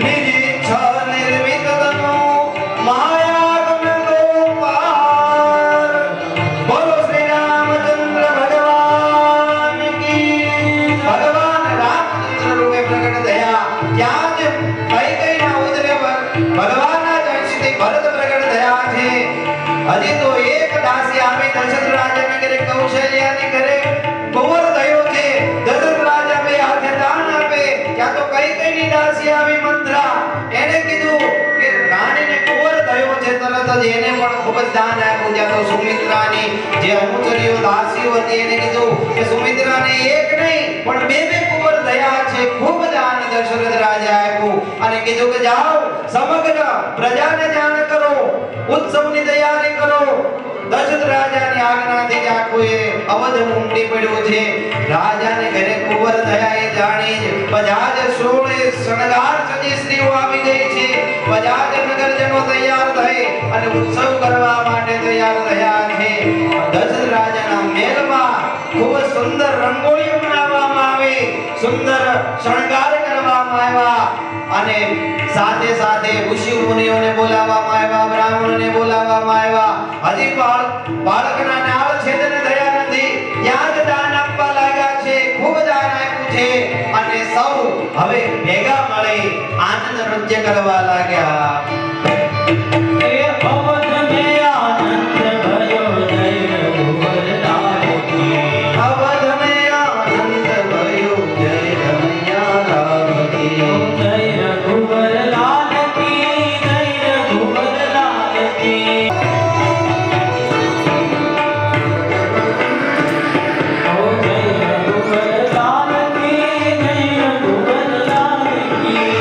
નિજ ઈચ્છા નિર્મિત તનુ માયા ગુણ ગોપાલ. બોલો શ્રી રામચંદ્ર ભગવાન કી. ભગવાન રામચંદ્ર રૂપે પ્રગટ થયા. ત્યાં જ કૈકેયીના ઉદરે પર ભગવાનના જ અંશથી ભરત પ્રગટ થયા છે. હજી તો એક દાસી આવી દશરથ રાજાને ઘરે કૌશલ્યાને ઘરે કુંવર થયો છે. દશરથ રાજા બે હાથે દાન આપે. ત્યાં તો કૈકેયીની દાસી આવી મંત્રા, એને કીધું કે રાણીને કુંવર થયો છે, તરત જ એને પણ ખૂબ જ દાન આપ્યું. ત્યાં તો સુમિત્રાની જે અનુચરીઓ દાસીઓ હતી એને કીધું કે સુમિત્રાને એક નહીં પણ બે કુંવર થયા છે. ખૂબ દાન દશરથ રાજા આપ્યું અને કીધું કે જાઓ સમગ્ર પ્રજાને જાણ કરો, ઉત્સવની તૈયારી કરો. દશરથ રાજાની આજ્ઞાથી જ આખું એ અવધ ઉમટી પડ્યું છે. રાજાને ઘરે કુંવર થયા એ જાણી જ બજાજ સોળે શણગાર સજી સ્ત્રીઓ આવી ગઈ છે. બજાજ નગરજનો તૈયાર થઈ અને ઉત્સવ કરવા માટે તૈયાર થયા છે. દશરથ રાજાના મહેલમાં ખૂબ સુંદર રંગોળી બનાવવામાં આવી, સુંદર શણગાર કરવામાં આવ્યા અને સાથે સાથે ઋષિ મુનિઓને બોલાવવામાં આવ્યા, બ્રાહ્મણોને બોલાવવામાં આવ્યા. હજી બાળકના નાળ છેદન થયા નથી, ત્યાં જ દાન આપવા લાગ્યા છે. ખૂબ દાન આપ્યું છે અને સૌ હવે ભેગા મળી આનંદ નૃત્ય કરવા લાગ્યા. એ અવધ મે આનંદ ભયો જય રઘુવર લાલ કી. અવધ મે આનંદ ભયો જય રમૈયા રામ કી. જય રઘુવર લાલ કી, જય રઘુવર લાલ કી. ઓ જય રઘુવર લાલ કી, જય રઘુવર લાલ કી.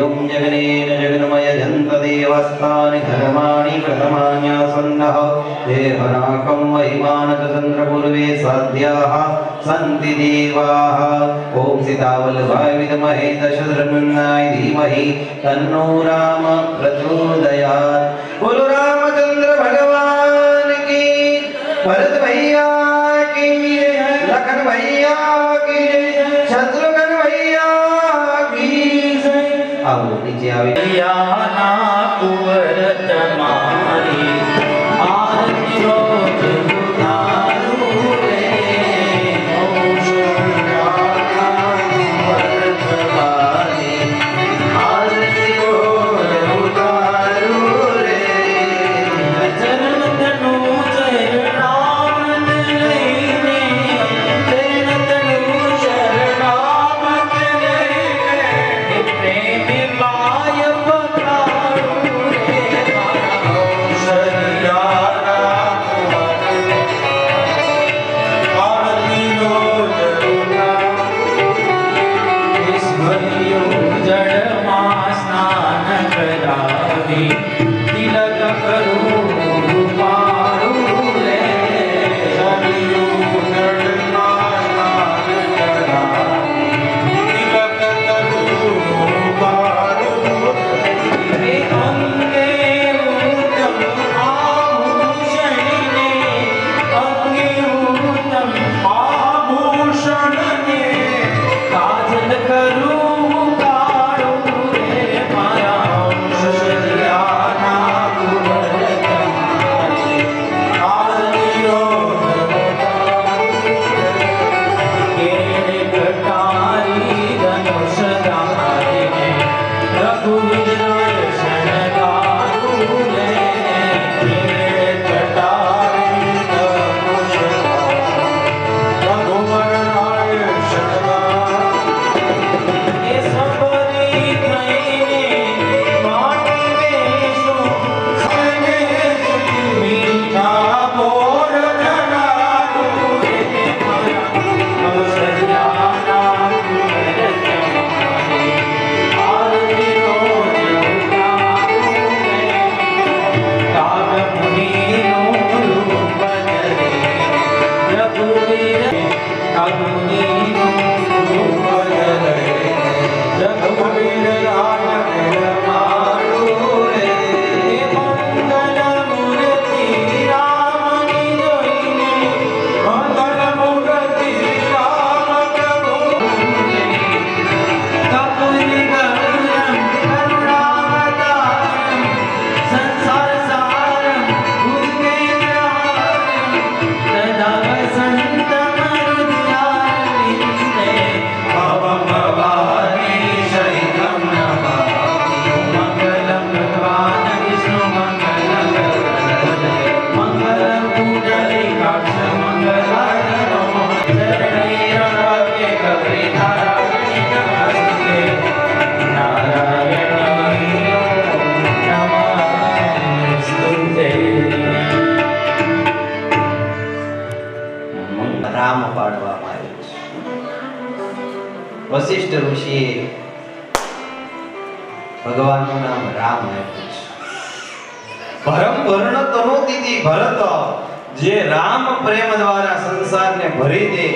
यं जगनेन जगन्मय जन्त देवस्थानि धर्माणि प्रथमान्यासन्नः देहनाकं महिमानत चन्द्रपूर्वे साध्याः सन्ति देवाः ॐ सीतावल्लभाय विद्महे दशरथनन्दनाय धीमहि तन्नो राम प्रचोदयात्। बोलो रामचंद्र भगवान की, भरत भैया की, लखन भैया की, शत्रुघ्न भैया की। आओ नीचे आवे। याना कुंवर तमारी आरती रोज उतारू रे। आरती रोज उतारू रे। चरण तनु चरणामत लईने, चरण तनु शरणामत लईने, प्रेम पाय पखारू रे। शरियारा आरती रोज ईश्वरियो जड़मा स्नान करावी, तिलक करूं पारू रे। शरियो जड़मा स्नान करावी, तिलक करूं पारू रे। अंगे उत्तम आभूषण ने, अंगे उत्तम आभूषण ने, काजल करूं काढू रे माया। शरियाना कुंवर तमारी आरती रोज केळे कटारी धनुष धारी ने, रघुवीर शरणगारू रे। केळे कटारी धनुष रघुवर शरणगारू। ये सबरी थईने माटी वेशो, सने मीठा बोर धनारू रे माया। शरियाना कुंवर तमारी आरती रोज उतारू रे। काग मुनिनो रूप धरे, रघुवीर काग मुनिनो रूप धरे, रघुवीर राम मारू रे। मंगल मूर्ति राम की जोईने, मंगल मूर्ति राम प्रभु रे। कपूरी गौरम करुणावतारम, संसार सारम भुजगेन्द्रहारम, सदा वसन्तं हृदयारविन्दे। भवं भवानी शरणं नमामि। मङ्गलं भगवान् विष्णु मङ्गलं गरुडध्वज, मङ्गलं पुण्डरीकाक्ष मङ्गलायनो। शरणैरवाक्ये गौरी नारायणी नमस्ते, नारायणी नमस्ते। રામ પાડવામાં આવ્યું છે। વશિષ્ઠ ઋષિએ ભગવાનનું નામ રામ આપ્યું છે। પરમ વર્ણ તનોતિથી ભરત, જે રામ પ્રેમ દ્વારા સંસારને ભરી દે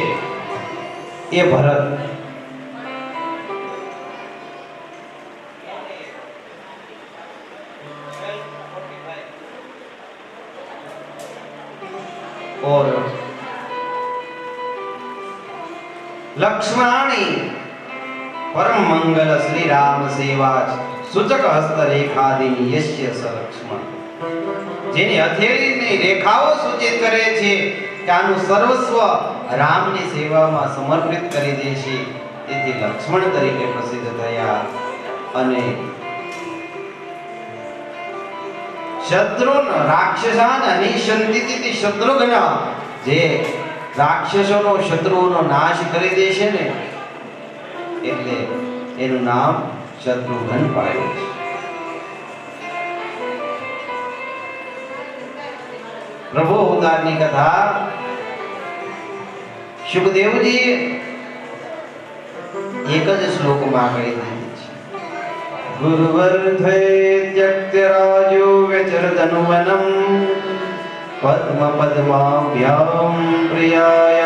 એ ભરત। और लक्ष्मणानी परम मंगल श्री राम सेवा सूचक हस्त रेखादीनी यस्य स लक्ष्मण। જેની હથેળીની રેખાઓ સૂચિત કરે છે કે આનું સર્વસ્વ રામની સેવામાં સમર્પિત કરી દે છે, તેથી લક્ષ્મણ તરીકે પ્રસિદ્ધ થયા। અને શત્રુન રાક્ષસાન અનિશંતિતિ શત્રુઘ્ન, જે રાક્ષસોનો શત્રુઓનો નાશ કરી દે છે ને, એટલે એનું નામ શત્રુઘ્ન પાડ્યું છે। પ્રભુ અવતારની કથા સુખદેવજી એક જ શ્લોકમાં કહી દીધી છે। गुरुवर्धे त्यक्तराजो व्यचरदनुवनं पद्मपद्माभ्यां प्रियाय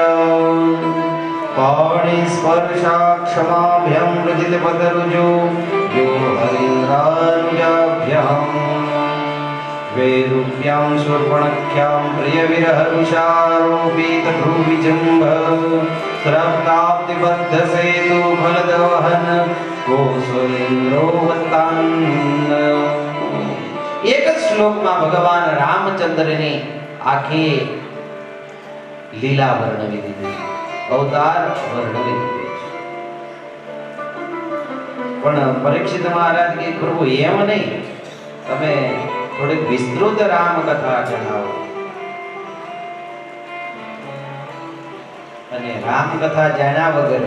पाणिस्पर्शाक्षमाभ्यां रजितपतरुजो यो हरीन्द्रानुजाभ्याम् वेरुभ्यां शूर्पणख्यां प्रियविरहरुषारोपितभ्रुविजृम्भ स्रप्ताब्दिबद्धसेतु फलदवहन कोसलेन्द्रोवतान्न। एक જ શ્લોકમાં ભગવાન રામચંદ્રની આખી લીલા વર્ણવી દીધી, અવતાર વર્ણવી દીધી. પણ પરીક્ષિત મહારાજ કે પ્રભુ એમ નહીં, તમે થોડીક વિસ્તૃત રામ કથા જણાવો. અને રામ કથા જાણ્યા વગર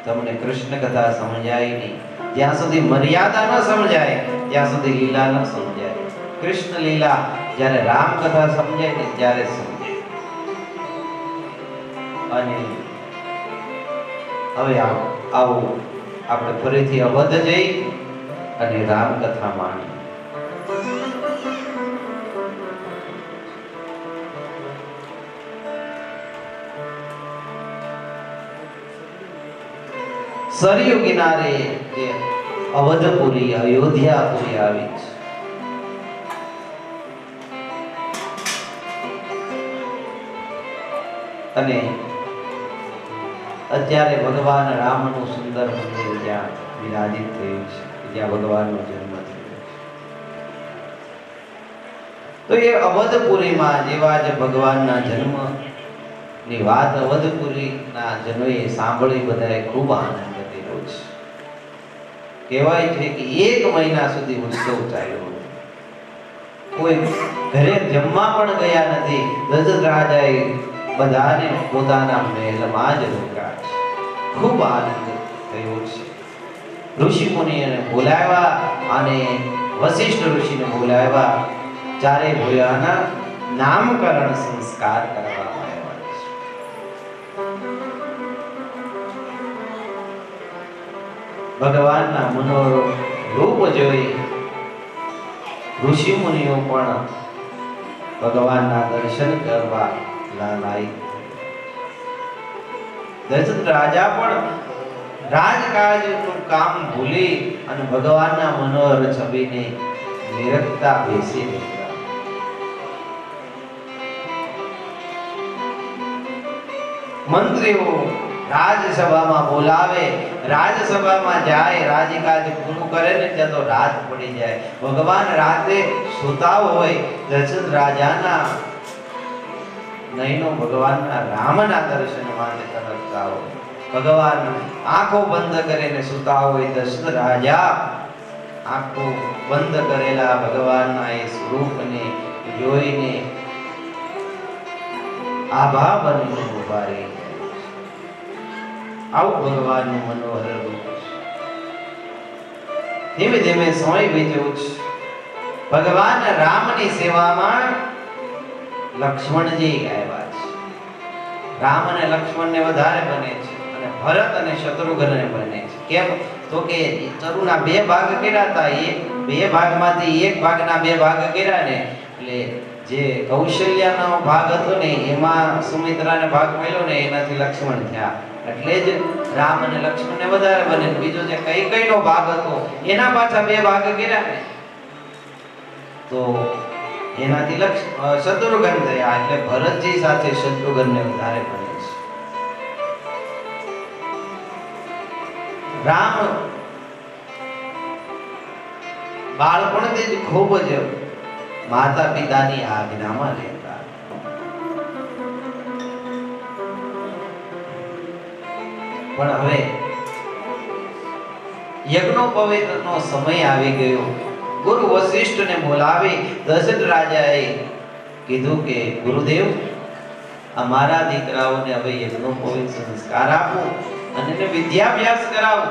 તમને કૃષ્ણ કથા સમજાય નહીં. જ્યાં સુધી મર્યાદા ન સમજાય ત્યાં સુધી લીલા ન સમજાય. કૃષ્ણ લીલા જ્યારે રામ કથા સમજાય ને ત્યારે સમજાય. અને હવે આવો આપણે ફરીથી અવધ જઈ અને રામ કથા માણી. સરયુ કિનારે જે અવધપુરી અયોધ્યાપુરી આવી છે. અને અત્યારે ભગવાન રામનું સુંદર મંદિર જ્યાં વિરાજિત થયું છે, જ્યાં ભગવાનનો જન્મ થયો છે. તો એ અવધપુરીમાં જેવા જ ભગવાનના જન્મ ની વાત અવધપુરીના જનોએ સાંભળી, બધાએ ખૂબ આનંદ કર્યો છે. કહેવાય છે કે 1 મહિના સુધી ઉત્સવ ચાલ્યો. કોઈ ઘરે જમવા પણ ગયા નથી. દશરથ રાજાએ બધાને પોતાના મહેલમાં જ રોક્યા છે. ખૂબ આનંદ થયો છે. ઋષિ મુનિઓને બોલાવ્યા અને વશિષ્ઠ ઋષિને બોલાવ્યા. ચારે ભોયાના નામકરણ સંસ્કાર કરવામાં આવ્યા છે. ભગવાનના મનોહર રૂપ જોઈ ઋષિ મુનિઓ પણ ભગવાનના દર્શન કરવા લાલાઈ. દશરથ રાજા પણ રાજકાજનું કામ ભૂલી અને ભગવાનના મનોહર છબીને નિરખતા બેસી રહ્યા. મંત્રીઓ રાજસભામાં બોલાવે, રાજસભામાં જાય, રાજકાજ પૂરું કરે ને ત્યાં તો રાત પડી જાય. ભગવાન રાતે સૂતા હોય, દશરથ રાજાના નયનો ભગવાનના રામના દર્શન માટે તરસતા હોય. ભગવાન આંખો બંધ કરીને સૂતા હોય. દશરથ રાજા આંખો બંધ કરેલા ભગવાનના એ સ્વરૂપને જોઈને આભા બનીને ઉભા રહી. આવું ભગવાનનું મનોહર રૂપ. ધીમે ધીમે સમય વીત્યો છે. ભગવાન રામની સેવામાં લક્ષ્મણજી આવ્યા છે. રામ અને લક્ષ્મણને વધારે બને છે અને ભરત અને શત્રુઘ્નને બને છે. કેમ તો કે ચરુના 2 ભાગ કર્યા હતા. એ 2 ભાગમાંથી 1 ભાગના 2 ભાગ કર્યા ને, એટલે જે કૌશલ્યનો ભાગ હતો ને એમાં સુમિત્રાને ભાગ મળ્યો ને, એનાથી લક્ષ્મણ થયા. એટલે જ રામ અને લક્ષ્મણને વધારે બને. બીજો જે કૈકેયીનો ભાગ હતો એના પાછા 2 ભાગ કર્યા ને, તો એનાથી શત્રુઘ્ન થયા. એટલે ભરતજી સાથે શત્રુઘ્નને વધારે બને છે. રામ બાળપણથી જ ખૂબ જ માતા પિતાની આજ્ઞામાં રહેતા. પણ હવે યજ્ઞોપવિતનો સમય આવી ગયો. ગુરુ વશિષ્ઠને બોલાવી દશરથ રાજાએ કીધું કે ગુરુદેવ, અમારા દીકરાઓને હવે યજ્ઞોપવિત સંસ્કાર આપો અને એને વિદ્યાભ્યાસ કરાવો.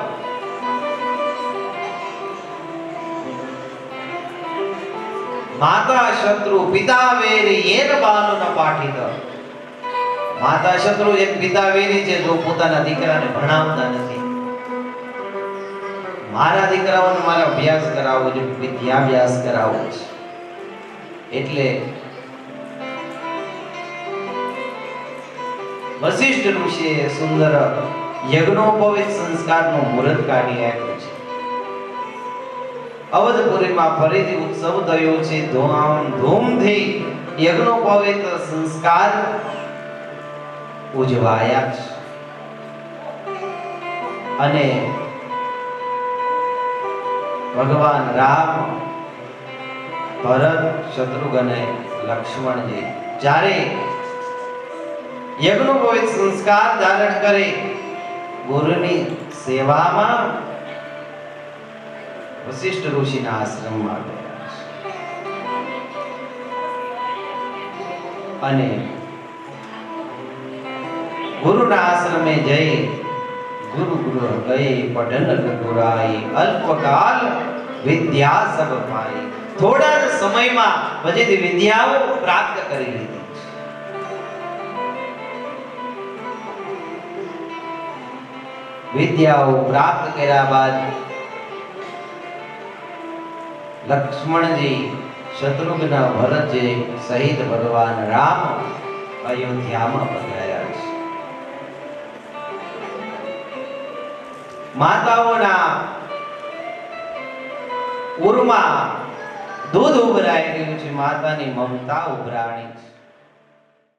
માતા શત્રુ પિતા વેરી એન બાલુન પાઠિત. માતા શત્રુ એક પિતા વેરી છે, જો પોતાના દીકરાને ભણાવતા નથી. મારા દીકરાઓને મારે અભ્યાસ કરાવવો છે, વિદ્યાભ્યાસ કરાવવો છે. એટલે વશિષ્ઠ ઋષિએ સુંદર યજ્ઞોપવિત સંસ્કારનું મુહૂર્ત કાઢી આપ્યું છે. અવધપુરીમાં ફરીથી ઉત્સવ થયો છે. ધૂમથી યજ્ઞોપવિત સંસ્કાર ઉજવાયા છે. અને ભગવાન રામ, ભરત, શત્રુઘ્ન અને લક્ષ્મણજી જ્યારે યજ્ઞોપવિત સંસ્કાર ધારણ કરે ગુરુની સેવામાં વશિષ્ઠ ઋષિના આશ્રમમાં ગયા છે. અને ગુરુના આશ્રમે જઈ ગુરુ ગુરુ ગયે પઢન ગુરાઈ અલ્પકાલ વિદ્યા સબ પાઈ. થોડા જ સમયમાં બધી વિદ્યાઓ પ્રાપ્ત કરી લીધી. વિદ્યાઓ પ્રાપ્ત કર્યા બાદ લક્ષ્મણજી, શત્રુઘ્ન, ભરતજી સહિત ભગવાન રામ અયોધ્યામાં પધાર્યા છે. માતાઓના ઉરમાં દૂધ ઉભરાઈ ગયું છે. માતાની મમતા ઉભરાણી છે.